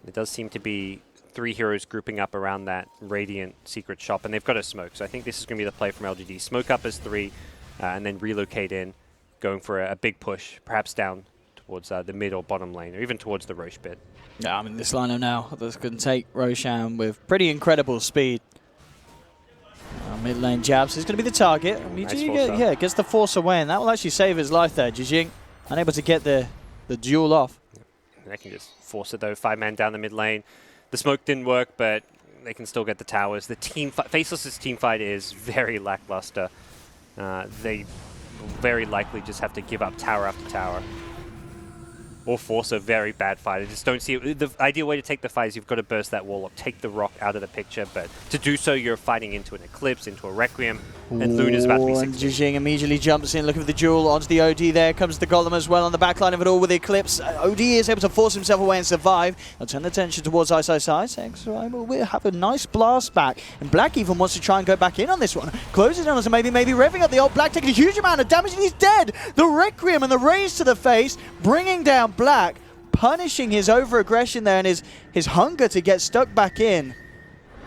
It does seem to be 3 heroes grouping up around that Radiant secret shop, and they've got a smoke. So I think this is going to be the play from LGD. Smoke up as 3, and then relocate in, going for a big push, perhaps down towards the mid or bottom lane, or even towards the Roche Pit. Yeah, I mean, this lineup now that's going to take Roshan with pretty incredible speed. Mid lane jabs is going to be the target. Nice gets the force away, and that will actually save his life there. Jijing unable to get the duel off. They can just force it though. 5-man down the mid lane. The smoke didn't work, but they can still get the towers. The team Faceless's team fight is very lackluster. They very likely just have to give up tower after tower, or force a very bad fight. I just don't see it. The ideal way to take the fight is you've got to burst that wall or take the rock out of the picture, but to do so, you're fighting into an Eclipse, into a Requiem, and Luna's about to be 60. And Jijing immediately jumps in, looking for the duel onto the OD. There comes the Golem as well on the back line of it all with the Eclipse. OD is able to force himself away and survive. They'll turn the attention towards Ice. We'll have a nice blast back, and Black even wants to try and go back in on this one. Closes down, so maybe revving up the old Black, taking a huge amount of damage, and he's dead. The Requiem and the raise to the face, bringing down Black, punishing his over-aggression there and his hunger to get stuck back in.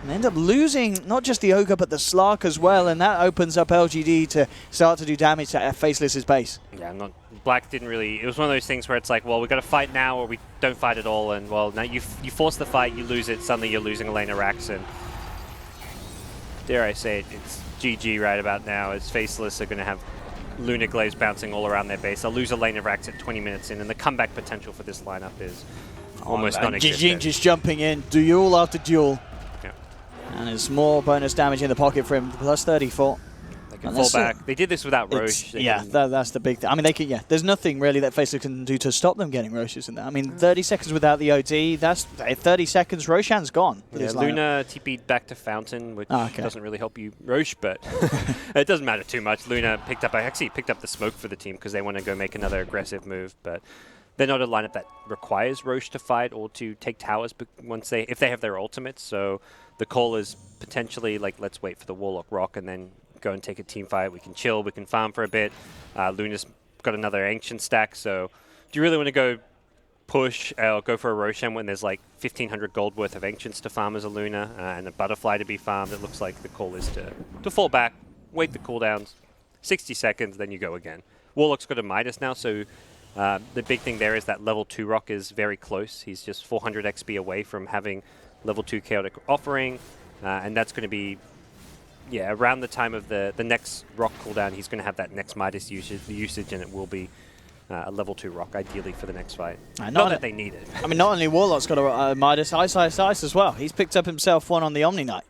And end up losing not just the Ogre, but the Slark as well, and that opens up LGD to start to do damage to Faceless's base. Yeah, Black didn't really... It was one of those things where it's like, well, we've got to fight now or we don't fight at all, and well, now you force the fight, you lose it, suddenly you're losing a lane of Rax, and dare I say it, it's GG right about now, as Faceless are going to have Luna Glaives bouncing all around their base. They'll lose a lane of racks at 20 minutes in, and the comeback potential for this lineup is almost non-existent. Jijing just jumping in, duel after duel. Yeah. And there's more bonus damage in the pocket for him, plus 34. They can fall back. They did this without Roche. Yeah, that's the big thing. I mean, they can. Yeah, there's nothing really that Faceless can do to stop them getting Roches in there. I mean, 30 seconds without the OD, that's 30 seconds. Roshan's gone. Yeah, Luna TP'd back to Fountain, which doesn't really help you Roche, but it doesn't matter too much. Luna picked up the smoke for the team because they want to go make another aggressive move, but they're not a lineup that requires Roche to fight or to take towers if they have their ultimates. So the call is potentially like, let's wait for the Warlock Rock and then go and take a team fight. We can chill, we can farm for a bit. Luna's got another Ancient stack, so do you really want to go push or go for a Roshan when there's like 1,500 gold worth of Ancients to farm as a Luna and a Butterfly to be farmed? It looks like the call is to fall back, wait the cooldowns, 60 seconds, then you go again. Warlock's got a Midas now, so the big thing there is that level 2 Rock is very close. He's just 400 XP away from having level 2 Chaotic Offering, and that's going to be around the time of the next Rock cooldown. He's going to have that next Midas usage, and it will be a level 2 Rock, ideally, for the next fight. Not that they need it. I mean, not only Warlock's got a Midas, Ice as well. He's picked up himself one on the Omni Knight.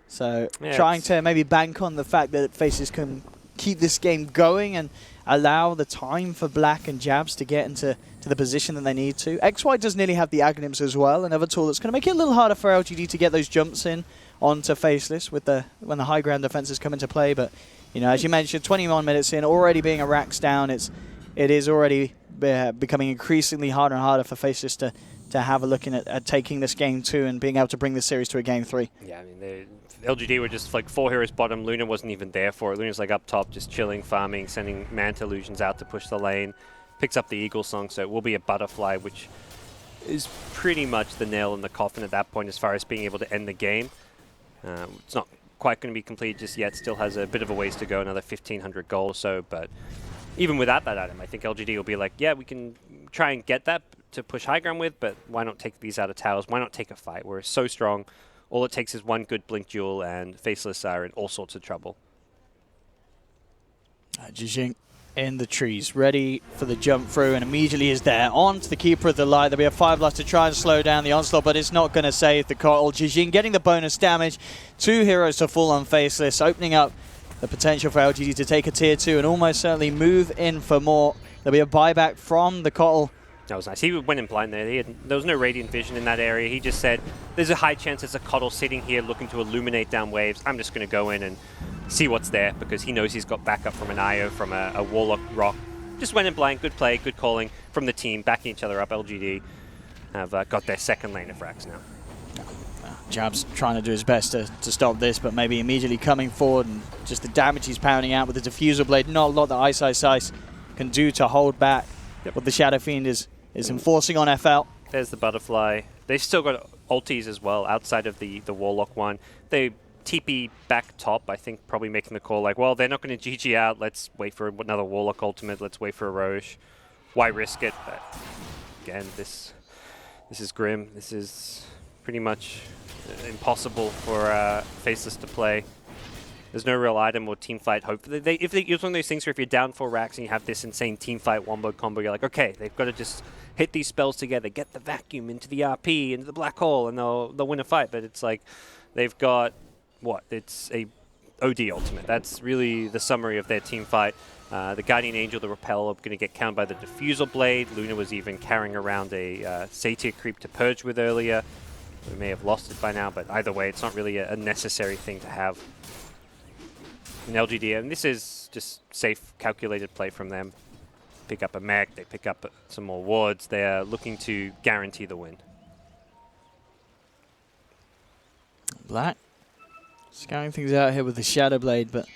So trying to maybe bank on the fact that Faces can keep this game going and allow the time for Black and Jabs to get into the position that they need to. XY does nearly have the Aghanims as well, another tool that's going to make it a little harder for LGD to get those jumps in onto Faceless when the high ground defenses come into play. But as you mentioned, 21 minutes in, already being a racks down, it is already becoming increasingly harder and harder for Faceless to have a look at taking this game 2 and being able to bring this series to a game 3. Yeah, I mean, LGD were just like 4 heroes bottom. Luna wasn't even there for it. Luna's like up top, just chilling, farming, sending Manta Illusions out to push the lane. Picks up the Eagle Song, so it will be a Butterfly, which is pretty much the nail in the coffin at that point as far as being able to end the game. It's not quite going to be completed just yet. Still has a bit of a ways to go, another 1,500 gold or so. But even without that item, I think LGD will be like, yeah, we can try and get that to push high ground with, but why not take these out of towers? Why not take a fight? We're so strong. All it takes is one good Blink Duel, and Faceless are in all sorts of trouble. Jijing in the trees, ready for the jump through, and immediately is there. On to the Keeper of the Light. There'll be a 5 blast to try and slow down the onslaught, but it's not going to save the Coral. Jijing getting the bonus damage. 2 heroes to fall on Faceless, opening up the potential for LGD to take a tier 2 and almost certainly move in for more. There'll be a buyback from the Coral. That was nice. He went in blind there. There was no Radiant Vision in that area. He just said, there's a high chance there's a Coddle sitting here looking to illuminate down waves. I'm just going to go in and see what's there, because he knows he's got backup from an IO, from a Warlock Rock. Just went in blind. Good play, good calling from the team, backing each other up. LGD have got their second lane of racks now. Jab's trying to do his best to stop this, but maybe immediately coming forward, and just the damage he's pounding out with the Diffusal Blade. Not a lot that Ice can do to hold back what the Shadow Fiend is enforcing on FL. There's the Butterfly. They've still got ultis as well outside of the Warlock one. They TP back top, I think, probably making the call like, well, they're not going to GG out. Let's wait for another Warlock ultimate. Let's wait for a Roche. Why risk it? But again, this is grim. This is pretty much impossible for Faceless to play. There's no real item or team fight hope. It's one of those things where if you're down 4 racks and you have this insane team fight wombo combo, you're like, okay, they've got to just hit these spells together, get the vacuum into the RP, into the black hole, and they'll win a fight. But it's like they've got, what? It's a OD ultimate. That's really the summary of their team fight. The Guardian Angel, the Repel, are going to get countered by the Diffusal Blade. Luna was even carrying around a Satyr Creep to purge with earlier. We may have lost it by now, but either way, it's not really a necessary thing to have in LGD. And this is just safe, calculated play from them. Pick up a mech, they pick up some more wards. They are looking to guarantee the win. Black scouting things out here with the Shadow Blade, but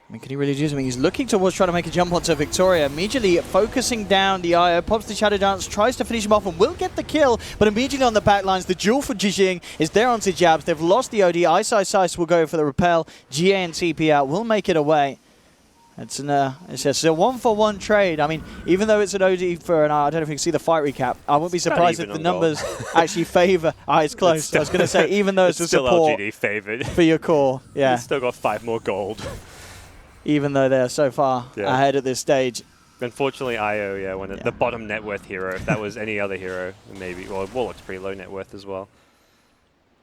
I mean, can he really do something? He's looking towards trying to make a jump onto Victoria. Immediately focusing down the IO, pops the Shadow Dance, tries to finish him off and will get the kill, but immediately on the back lines, the duel for Jijing is there onto Jabs. They've lost the OD. Ice will go for the Repel. GA and TP out will make it away. It's just a 1-for-1 trade. I mean, even though it's an OD for I don't know if you can see the fight recap. I wouldn't be surprised if the numbers actually favor. It's close. I was going to say, even though it's a still support LGD favored for your core. Yeah. It's still got 5 more gold. even though they're so far ahead at this stage. Unfortunately, IO, when the bottom net worth hero. If that was any other hero, maybe. Well, Warlock's pretty low net worth as well.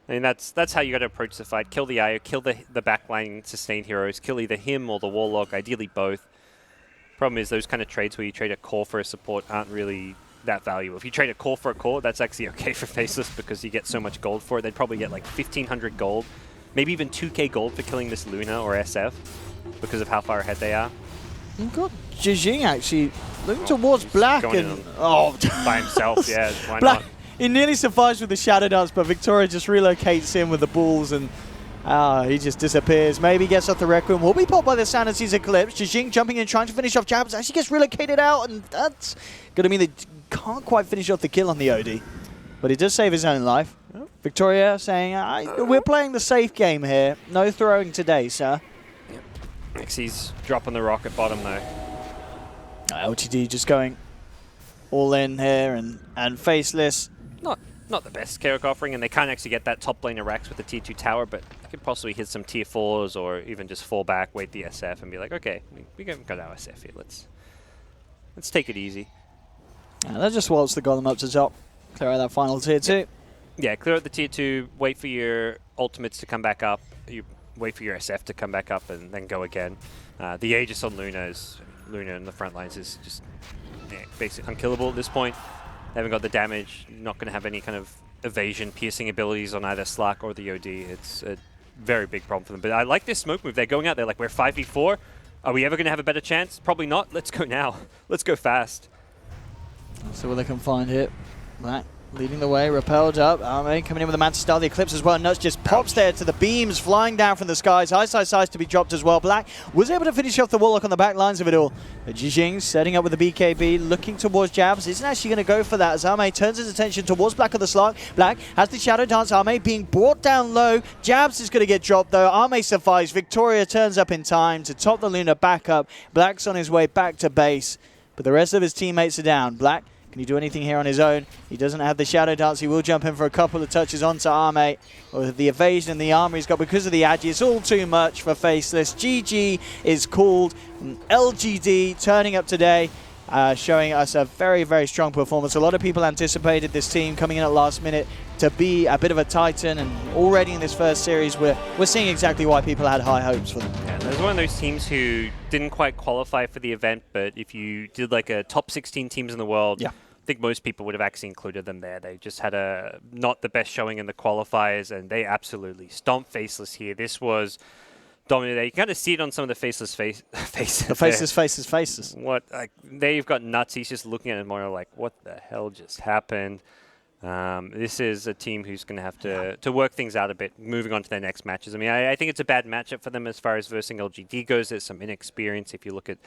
I mean, that's how you got to approach the fight. Kill the IO, kill the backline sustain heroes, kill either him or the Warlock, ideally both. Problem is, those kind of trades where you trade a core for a support aren't really that valuable. If you trade a core for a core, that's actually okay for Faceless because you get so much gold for it. They'd probably get like 1,500 gold, maybe even 2k gold for killing this Luna or SF because of how far ahead they are. You've got Jijing actually looking towards Black and by himself, yeah. Why Black, not? he nearly survives with the Shadow Dance, but Victoria just relocates him with the balls and he just disappears. Maybe gets off the Requiem. Will be popped by the Sanity's Eclipse. Jijing jumping in, trying to finish off Jabs. Actually gets relocated out, and that's going to mean they can't quite finish off the kill on the OD. But he does save his own life. Victoria saying, we're playing the safe game here. No throwing today, sir. Xy's dropping the rock at bottom, though. LGD just going all in here, and Faceless. Not the best Karak offering, and they can't actually get that top lane of Rax with the tier 2 tower, but they could possibly hit some tier 4s or even just fall back, wait the SF, and be like, okay, we got our SF here. Let's take it easy. That just waltz the Golem up to top. Clear out that final tier 2. Yeah, clear out the tier 2, wait for your ultimates to come back up, you wait for your SF to come back up, and then go again. The Aegis on Luna in the front lines is just basically unkillable at this point. They haven't got the damage, not going to have any kind of evasion, piercing abilities on either Slack or the OD. It's a very big problem for them. But I like this smoke move. They're going out there like, we're 5v4. Are we ever going to have a better chance? Probably not. Let's go now. Let's go fast. Let's see what they can find here. Black leading the way, repelled up. Arme coming in with a Manta Star, the Eclipse as well. Nuts just pops there to the beams, flying down from the skies. Ice to be dropped as well. Black was able to finish off the Warlock on the back lines of it all. But Jijing setting up with the BKB, looking towards Jabs. Isn't actually going to go for that as Arme turns his attention towards Black on the slot. Black has the Shadow Dance. Arme being brought down low. Jabs is going to get dropped though. Arme survives. Victoria turns up in time to top the Luna back up. Black's on his way back to base. But the rest of his teammates are down. Black, can he do anything here on his own? He doesn't have the Shadow Dance. He will jump in for a couple of touches onto Arme. With the evasion and the armor he's got because of the Agi, it's all too much for Faceless. GG is called. LGD turning up today, showing us a very, very strong performance. A lot of people anticipated this team coming in at last minute to be a bit of a titan, and already in this first series we're seeing exactly why people had high hopes for them. Yeah, there's one of those teams who didn't quite qualify for the event, but if you did like a top 16 teams in the world, I think most people would have actually included them there. They just had a not the best showing in the qualifiers, and they absolutely stomped Faceless here. This was dominated. You kind of see it on some of the Faceless faces. The faces. What? Like, they've got nuts. He's just looking at it more like, what the hell just happened? This is a team who's going to have to work things out a bit, moving on to their next matches. I mean, I think it's a bad matchup for them as far as versing LGD goes. There's some inexperience. If you look at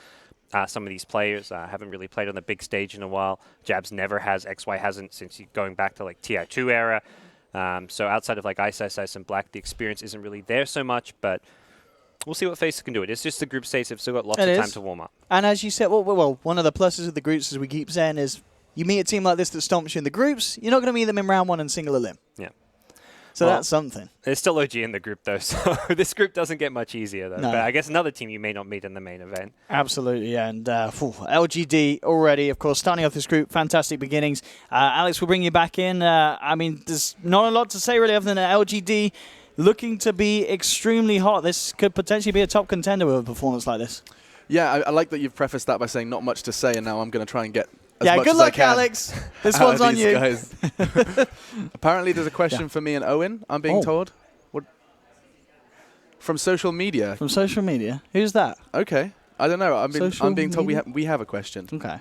some of these players, haven't really played on the big stage in a while. Jabs never has. XY hasn't since going back to like TI2 era. So outside of like Ice and Black, the experience isn't really there so much, but we'll see what Faceless can do. It's just the group stage. They've still got lots of time to warm up. And as you said, well, one of the pluses of the groups, as we keep saying, is you meet a team like this that stomps you in the groups, you're not going to meet them in round one and single a limb. Yeah. So that's something. There's still OG in the group, though, so this group doesn't get much easier, though. No. But I guess another team you may not meet in the main event. Absolutely, yeah. And LGD already, of course, starting off this group, fantastic beginnings. Alex, we'll bring you back in. I mean, there's not a lot to say, really, other than LGD looking to be extremely hot. This could potentially be a top contender with a performance like this. Yeah, I like that you've prefaced that by saying not much to say, and now I'm going to try and get as much good as luck, I can Alex. This one's on you. Guys. Apparently, there's a question for me and Owen, I'm being told. What? From social media. From social media? Who's that? Okay. I don't know. I'm being told we have a question. Okay.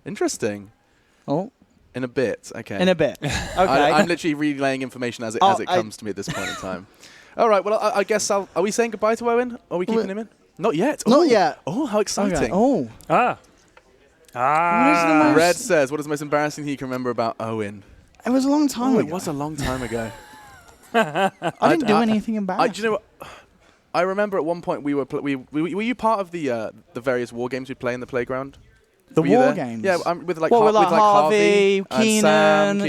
Interesting. Oh. In a bit. Okay. In a bit. Okay. I'm literally relaying information as it comes to me at this point in time. All right. Well, I guess are we saying goodbye to Owen? Are we keeping him in? Not yet. Not yet. Oh, how exciting. Okay. Oh. Red says, what is the most embarrassing thing you can remember about Owen? It was a long time ago. It was a long time ago. I didn't do anything embarrassing. Do you know what? I remember at one point were you part of the various war games we'd play in the playground? The Were you war there? games? Yeah, with like, What, with like Harvey, Harvey, Keenan,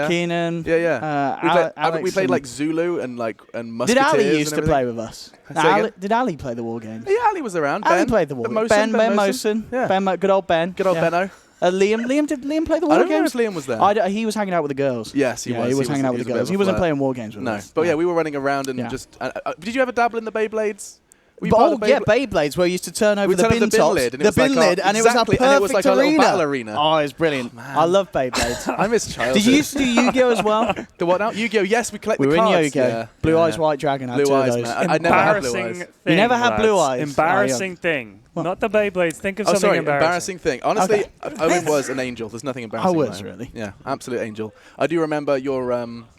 Keenan. Alex We played and- like Zulu and Did Musketeers. Ali used and to play everything. with us? Say again? Did Ali play the war games? Yeah, Ali was around. Ali Ben played the war Mosen, games. Ben Mosen. Yeah. Good old Ben. Good old yeah. Benno. Did Liam play the war I don't know games? if Liam was there. He was hanging out with the girls. Yes, he Yeah, was. he was hanging out with the a bit girls. of a He wasn't flirt. playing war games with No, us. but yeah, we were running around and Yeah. just. Did you ever dabble in the Beyblades? Were you part of the Yeah, Beyblades, where you used to turn over We the turned bin over the bin tops. lid, and it the was like bin our- lid, and it was a exactly, perfect and it was like a little arena. battle arena. Oh, it's brilliant. man. I love Beyblades. I miss childhood. Did you used to do Yu-Gi-Oh as well? The what now? Yu-Gi-Oh! Yes, we collect We the were in cards. Yu-Gi-Oh. Yeah. Blue Yeah. Eyes White Dragon. Blue eyes, man. I never had blue Embarrassing eyes. thing, You never had blue lads. eyes? Embarrassing thing. What? Not the Beyblades. Think of Oh, something sorry, embarrassing. thing. Honestly, Okay. Owen was an angel. There's nothing embarrassing. I about was, him. really. Yeah, absolute angel. I do remember your.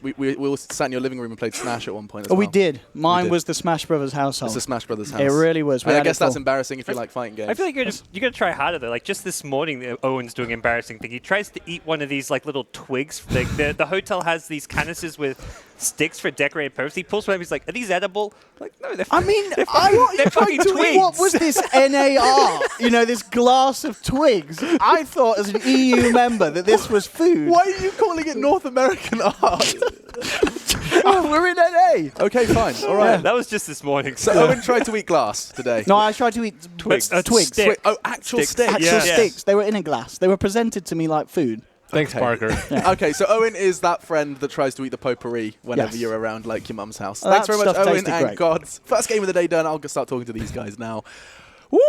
We all sat in your living room and played Smash at one point. As Oh, well. we did. Mine did. was the Smash Brothers household. It's the Smash Brothers house. It really was. We And I had guess it that's full. embarrassing if you like fighting games. I feel like you're gonna try harder though. Like just this morning, Owen's doing an embarrassing thing. He tries to eat one of these like little twigs. Like the hotel has these canisters with sticks for decorated purposes. He pulls one up. He's like, "Are these edible?" Like, no, they're. I mean, they're I fucking, they're fucking twigs. What was this NAR? This glass of twigs. I thought as an EU member that this was food. Why are you calling it North American art? We're in NA. Okay, fine. All right. That was just this morning. So Owen tried to eat glass today. No, I tried to eat Twigs. Twigs. Stick. Oh, actual Sticks. sticks. Actual Yeah. sticks. They were in a glass. They were presented to me like food. Thanks, Okay. Parker. Okay, so Owen is that friend that tries to eat the potpourri whenever Yes. you're around, like your mum's house. Well, Thanks that very much, stuff Owen tasted and great. Gods. First game of the day done. I'll start talking to these guys now. Woo!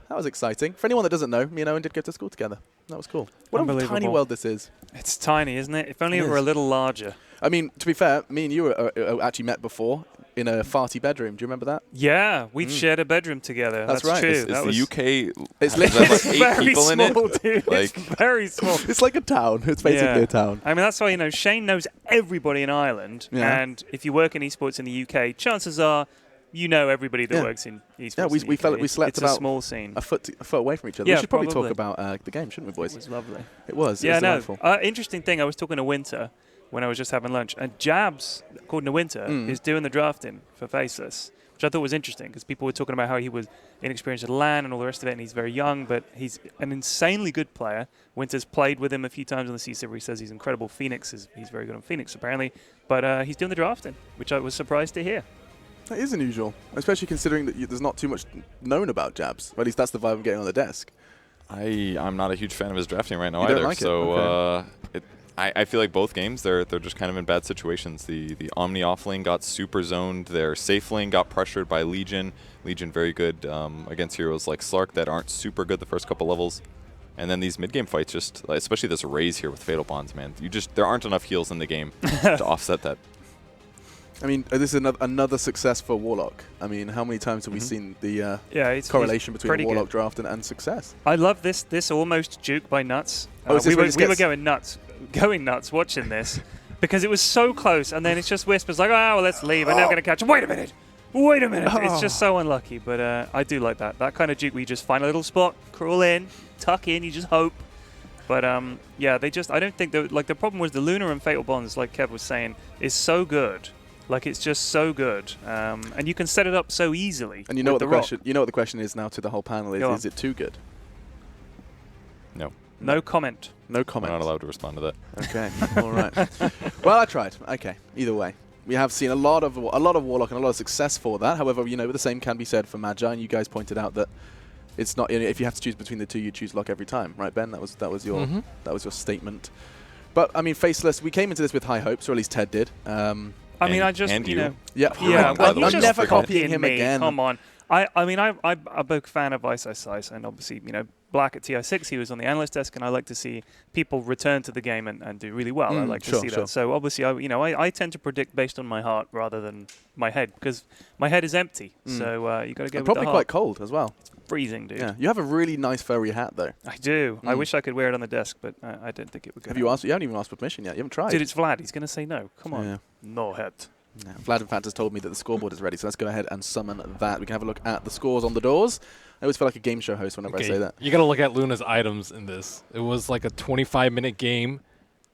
That was exciting. For anyone that doesn't know, me and Owen did go to school together. That was cool. What a tiny Unbelievable. world this is. It's tiny, isn't it? If only It it were a is. little larger. I mean, to be fair, me and you actually met before in a farty bedroom. Do you remember that? Yeah, we'd shared a bedroom together. That's That's right. true. Is that the was UK It's has literally like 8 very people in it? small, dude. Like- It's very small. It's like a town. It's basically Yeah. a town. I mean, that's why, Shane knows everybody in Ireland. Yeah. And if you work in esports in the UK, chances are you know everybody that Yeah. works in esports. Yeah, we in the UK. slept it's about a small scene. A foot away from each other. Yeah, we should probably talk probably. about the game, shouldn't we, It boys? was lovely. It was. Yeah, it was no. delightful. Interesting thing, I was talking to Winter when I was just having lunch, and Jabs, according to Winter, Mm. is doing the drafting for Faceless, which I thought was interesting because people were talking about how he was inexperienced at LAN and all the rest of it, and he's very young, but he's an insanely good player. Winter's played with him a few times on the C-Server. He says he's incredible. He's very good on Phoenix, apparently, but he's doing the drafting, which I was surprised to hear. That is unusual, especially considering that there's not too much known about Jabs. Or at least that's the vibe I'm getting on the desk. I'm not a huge fan of his drafting right now You don't either. like it? So Okay. I feel like both games they're just kind of in bad situations. The Omni off lane got super zoned. Their safe lane got pressured by Legion. Legion very good against heroes like Slark that aren't super good the first couple levels. And then these mid game fights, just especially this Raze here with Fatal Bonds, man. There aren't enough heals in the game to offset that. I mean, this is another success for Warlock. I mean, how many times have we seen the It's correlation between pretty a Warlock good. draft and success? I love this almost juke by Nuts. Oh, is this we where were it we were gets- going nuts watching this because it was so close, and then it's just whispers like, "Oh, well, let's leave. I'm never going to catch him. Wait a minute. It's just so unlucky, but I do like that kind of juke where you just find a little spot, crawl in, tuck in, you just hope. But yeah, I don't think the problem was the Luna and Fatal Bonds, like Kev was saying, is so good. Like it's just so good, and you can set it up so easily. And you know what with the rock. question? You know what the question is now to the whole panel is: Go on. is it too good? No, No comment. No I'm comment. not allowed to respond to that. Okay, all right. Well, I tried. Okay, either way. We have seen a lot of Warlock and a lot of success for that. However, the same can be said for Magi, and you guys pointed out that it's not. If you have to choose between the two, you choose Lock every time, right, Ben? That was your statement. But I mean, Faceless. We came into this with high hopes, or at least Ted did. I mean, I just and you you. know. Yeah, Yeah, well, I'm he's just never copying copying him me. again. Come on. I'm a big fan of Ice Ice Ice, and obviously, Black at TI6, he was on the analyst desk, and I like to see people return to the game and do really well. I like to see sure. that. So obviously, I tend to predict based on my heart rather than my head, because my head is empty. So you got to go And with probably the quite heart. cold as well. Freezing, dude. Yeah, you have a really nice furry hat though. I do. I Mm. wish I could wear it on the desk, but I don't think it would go. Have you asked? You haven't even asked for permission yet. You haven't tried. Dude, it's Vlad. He's going to say no. Come on. Yeah. No head. Yeah. Vlad, in fact, has told me that the scoreboard is ready, so let's go ahead and summon that. We can have a look at the scores on the doors. I always feel like a game show host whenever I say that. You got to look at Luna's items in this. It was like a 25-minute game.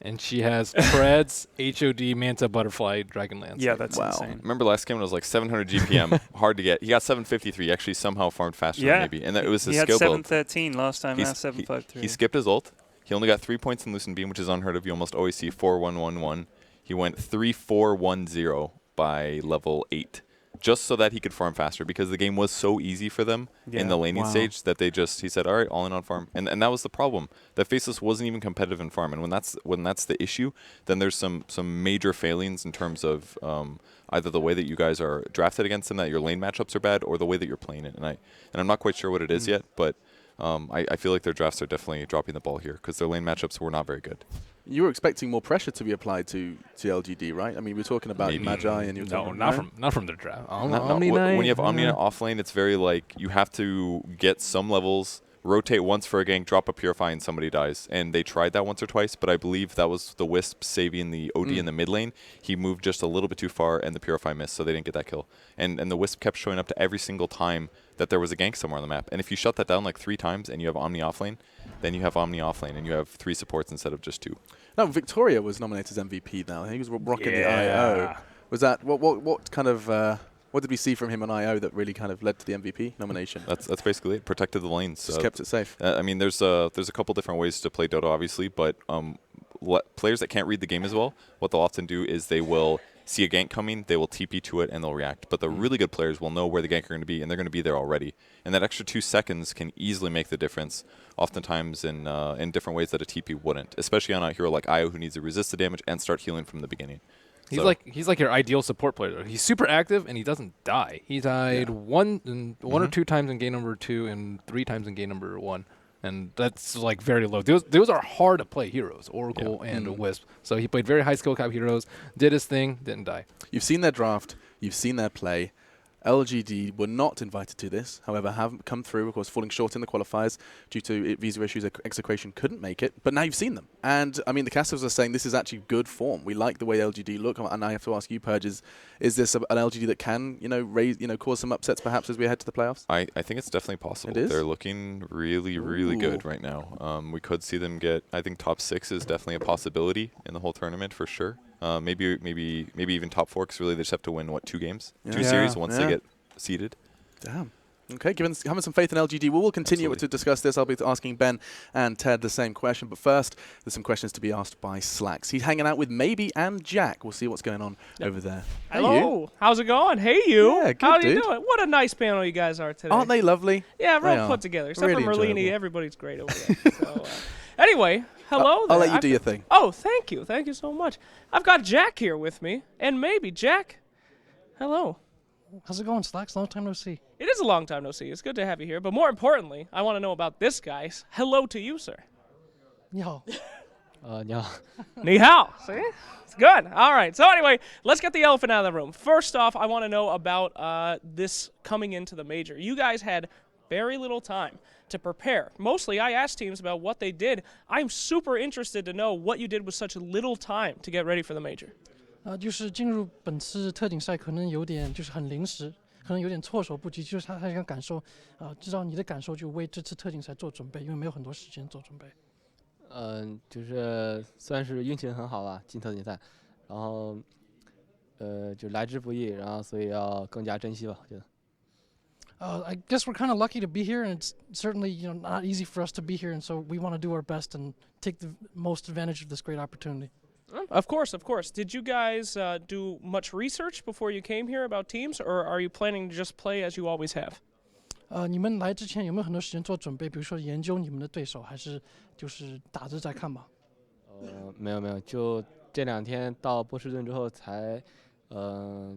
And she has Preds, HOD, Manta, Butterfly, Dragonlance. Yeah, that's Wow. insane. Remember last game it was like 700 GPM, hard to get. He got 753. Actually, somehow farmed faster than maybe, and that it was his he had skill build. 713 last time. Now 753. He skipped his ult. He only got 3 points in Lucent Beam, which is unheard of. You almost always see 4-1-1-1. He went 3-4-1-0 by level 8. Just so that he could farm faster, because the game was so easy for them in the laning stage that he said, all right, all in on farm. And that was the problem. That Faceless wasn't even competitive in farm. And when that's the issue, then there's some major failings in terms of either the way that you guys are drafted against them, that your lane matchups are bad, or the way that you're playing it. And I'm not quite sure what it is yet, but I feel like their drafts are definitely dropping the ball here, because their lane matchups were not very good. You were expecting more pressure to be applied to LGD, right? I mean, we're talking about Maybe. Magi, and you're talking not from the draft. When you have Omni offlane, it's very like you have to get some levels, rotate once for a gank, drop a Purify, and somebody dies. And they tried that once or twice, but I believe that was the Wisp saving the OD in the mid lane. He moved just a little bit too far, and the Purify missed, so they didn't get that kill. And the Wisp kept showing up to every single time that there was a gank somewhere on the map. And if you shut that down like 3 times and you have Omni offlane, then you have Omni offlane, and you have 3 supports instead of just 2. No, Victoria was nominated as MVP now. He was rocking the IO. Was that what kind of what did we see from him on IO that really kind of led to the MVP nomination? That's basically it. Protected the lanes. Just kept it safe. I mean, there's a couple different ways to play Dodo, obviously, but players that can't read the game as well, what they'll often do is they will see a gank coming, they will TP to it, and they'll react. But the really good players will know where the gank are going to be, and they're going to be there already. And that extra 2 seconds can easily make the difference, oftentimes in different ways that a TP wouldn't, especially on a hero like Io, who needs to resist the damage and start healing from the beginning. He's like your ideal support player. He's super active and he doesn't die. He died one or 2 times in game number 2 and 3 times in game number 1. And that's like very low. Those are hard to play heroes, Oracle and Wisp. So he played very high skill cap heroes, did his thing, didn't die. You've seen their draft, you've seen their play. LGD were not invited to this, however, have come through, of course, falling short in the qualifiers due to visa issues. Execution couldn't make it, but now you've seen them. And, I mean, the casters are saying this is actually good form. We like the way LGD look, and I have to ask you, Purge, is this an LGD that can, cause some upsets perhaps as we head to the playoffs? I think it's definitely possible. It is? They're looking really, really good right now. We could see them get, I think top 6 is definitely a possibility in the whole tournament for sure. Maybe even top 4, because really they just have to win, 2 games? 2 series once they get seeded. Damn. Okay, having some faith in LGD. We will continue to discuss this. I'll be asking Ben and Ted the same question. But first, there's some questions to be asked by Slacks. He's hanging out with Maybe and Jack. We'll see what's going on over there. Hello. How's it going? Hey, you. Yeah, good, How you dude. doing? What a nice panel you guys are today. Aren't they lovely? Yeah, They real are. put together. Except Really for Merlini, enjoyable. everybody's great over there. So, anyway, hello I'll there. let you do your thing. Oh, thank you. Thank you so much. I've got Jack here with me. And Maybe. Jack, hello. How's it going, Slacks? Long time no see. It is a long time no see. It's good to have you here. But more importantly, I want to know about this guy. Hello to you, sir. 你好。你好。 Ni hao. See? It's good. All right. So anyway, let's get the elephant out of the room. First off, I want to know about this coming into the major. You guys had very little time to prepare. Mostly, I asked teams about what they did. I'm super interested to know what you did with such little time to get ready for the major. 就是进入本次特顶赛可能有点就是很临时，可能有点措手不及，就是他想感受，知道你的感受就为这次特顶赛做准备，因为没有很多时间做准备。就是算是运气很好吧，进特顶赛，然后就来之不易，然后所以要更加珍惜吧，我觉得。I guess we're kind of lucky to be here, and it's certainly not easy for us to be here, and so we want to do our best and take the most advantage of this great opportunity. Of course, of course. Did you guys do much research before you came here about teams, or are you planning to just play as you always have? 你们来之前有没有很多时间做准备？比如说研究你们的对手，还是就是打着再看吧？没有，就这2天到波士顿之后才，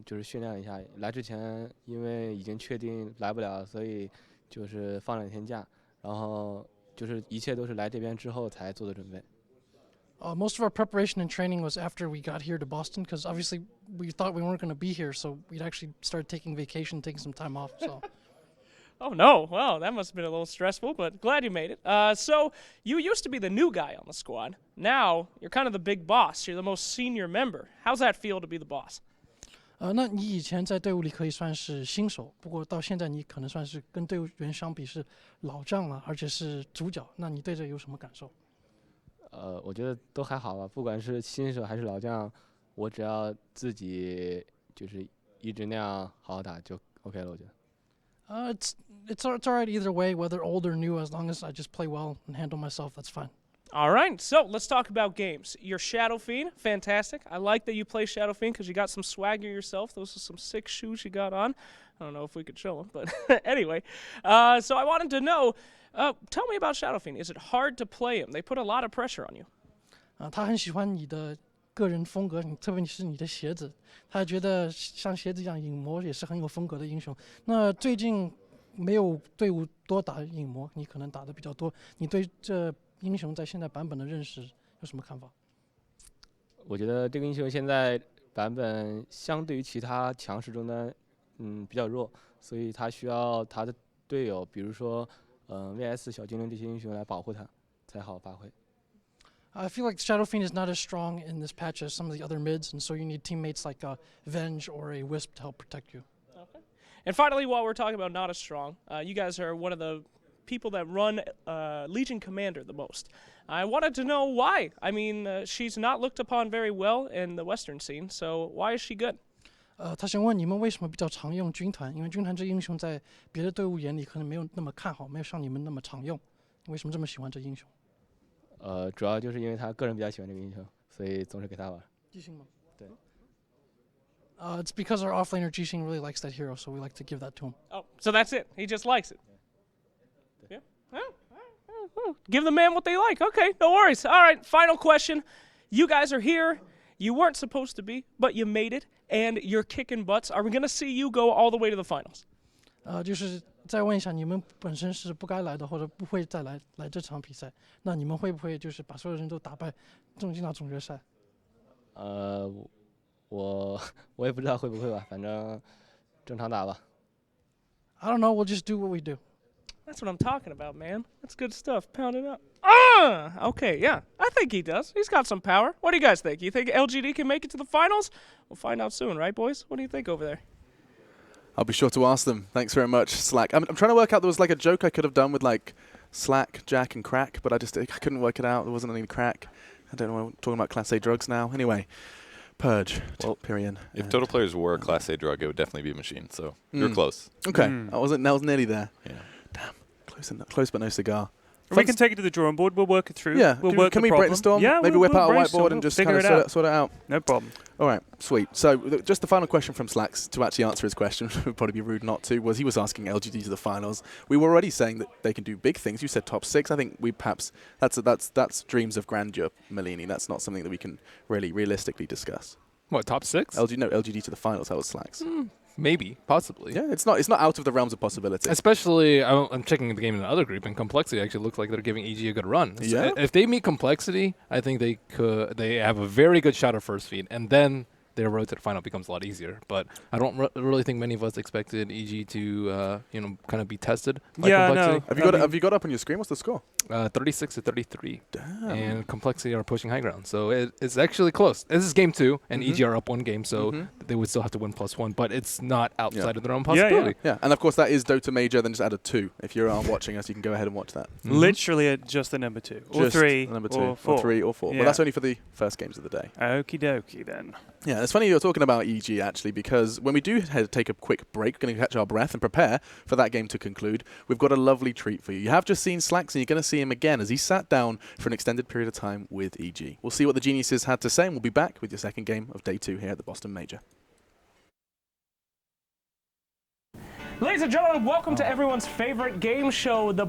就是训练一下。来之前因为已经确定来不了，所以就是放2天假，然后就是一切都是来这边之后才做的准备。Most of our preparation and training was after we got here to Boston, because obviously we thought we weren't going to be here, so we'd actually started taking vacation, taking some time off. So. Oh, no. Well, that must have been a little stressful, but glad you made it. So you used to be the new guy on the squad. Now you're kind of the big boss. You're the most senior member. How's that feel to be the boss? 那你以前在队伍里可以算是新手，不过到现在你可能算是跟队员相比是老将了，而且是主角。那你对这有什么感受？我觉得都还好吧，不管是新手还是老将，我只要自己就是一直那样好好打就 OK 了，我觉得。It's alright either way, whether old or new, as long as I just play well and handle myself, that's fine. All right, so let's talk about games. Your Shadow Fiend, fantastic. I like that you play Shadow Fiend because you got some swagger yourself. Those are some sick shoes you got on. I don't know if we could show them, but anyway. So I wanted to know, tell me about Shadow Fiend. Is it hard to play him? They put a lot of pressure on you. 他很喜欢你的个人风格，特别是你的鞋子，他觉得像鞋子一样，影魔也是很有风格的英雄。那最近没有队伍多打影魔，你可能打的比较多，你对这英雄在现在版本的认识有什么看法？我觉得这个英雄现在版本相对于其他强势中单，比较弱，所以他需要他的队友，比如说VS 小精灵这些英雄来保护他，才好发挥。I feel like Shadow Fiend is not as strong in this patch as some of the other mids, and so you need teammates like a Venge or a Wisp to help protect you. Okay. And finally, while we're talking about not as strong, you guys are one of the people that run Legion Commander the most. I wanted to know why. I mean, she's not looked upon very well in the Western scene, so why is she good? 他想问你们为什么比较常用军团？因为军团这英雄在别的队伍眼里可能没有那么看好，没有像你们那么常用。你为什么这么喜欢这英雄？主要就是因为他个人比较喜欢这个英雄，所以总是给他玩。巨星吗？对。It's because our offlaner Jixing really likes that hero, so we like to give that to him. Oh, so that's it. He just likes it. Yeah. Give the man what they like. Okay, no worries. All right, final question. You guys are here. You weren't supposed to be, but you made it, and you're kicking butts. Are we going to see you go all the way to the finals? 就是再问一下，你们本身是不该来的，或者不会再来这场比赛，那你们会不会就是把所有人都打败，进到总决赛？我也不知道会不会吧，反正正常打吧。I don't know. We'll just do what we do. That's what I'm talking about, man. That's good stuff. Pound it up. Okay, yeah. I think he does. He's got some power. What do you guys think? You think LGD can make it to the finals? We'll find out soon, right, boys? What do you think over there? I'll be sure to ask them. Thanks very much, Slack. I'm trying to work out, there was like a joke I could have done with like Slack, Jack, and Crack, but I couldn't work it out. There wasn't any crack. I don't know. I'm talking about Class A drugs now. Anyway, Purge, Tyrion. If Total Players were a Class A drug, it would definitely be Machine. So you're close. Okay, I was nearly there. Yeah. Damn, close but no cigar. We can take it to the drawing board. We'll work it through. Yeah. Can we brainstorm? Yeah. Maybe whip out a whiteboard and just kind of sort it out. No problem. All right. Sweet. So just the final question from Slacks to actually answer his question, would probably be rude not to, was he was asking LGD to the finals. We were already saying that they can do big things. You said top 6. I think we perhaps that's dreams of grandeur, Malini. That's not something that we can really realistically discuss. What, top 6? LGD to the finals. That was Slacks. Maybe, possibly. Yeah, it's not out of the realms of possibility. Especially, I'm checking the game in another group, and Complexity actually looks like they're giving EG a good run. Yeah. If they meet Complexity, I think they have a very good shot at first feed, and then their road to the final becomes a lot easier. But I don't really think many of us expected EG to kind of be tested by Complexity. No. Have you got up on your screen? What's the score? 36 to 33. Damn. And Complexity are pushing high ground. So it's actually close. This is game 2, and EG are up 1 game, so they would still have to win +1, but it's not outside of their own possibility. Yeah, and of course that is Dota Major, then just add a 2. If you're watching us, you can go ahead and watch that. Literally just the number 2. Or 3. Number 2. Or 4. Or 3 or 4. Yeah. Well, that's only for the first games of the day. Okie dokie then. Yeah, it's funny you're talking about EG actually, because when we do take a quick break, we're going to catch our breath and prepare for that game to conclude. We've got a lovely treat for you. You have just seen Slacks, and you're going to see him again as he sat down for an extended period of time with EG. We'll see what the geniuses had to say, and we'll be back with your second game of day 2 here at the Boston Major. Ladies and gentlemen, welcome to everyone's favorite game show, the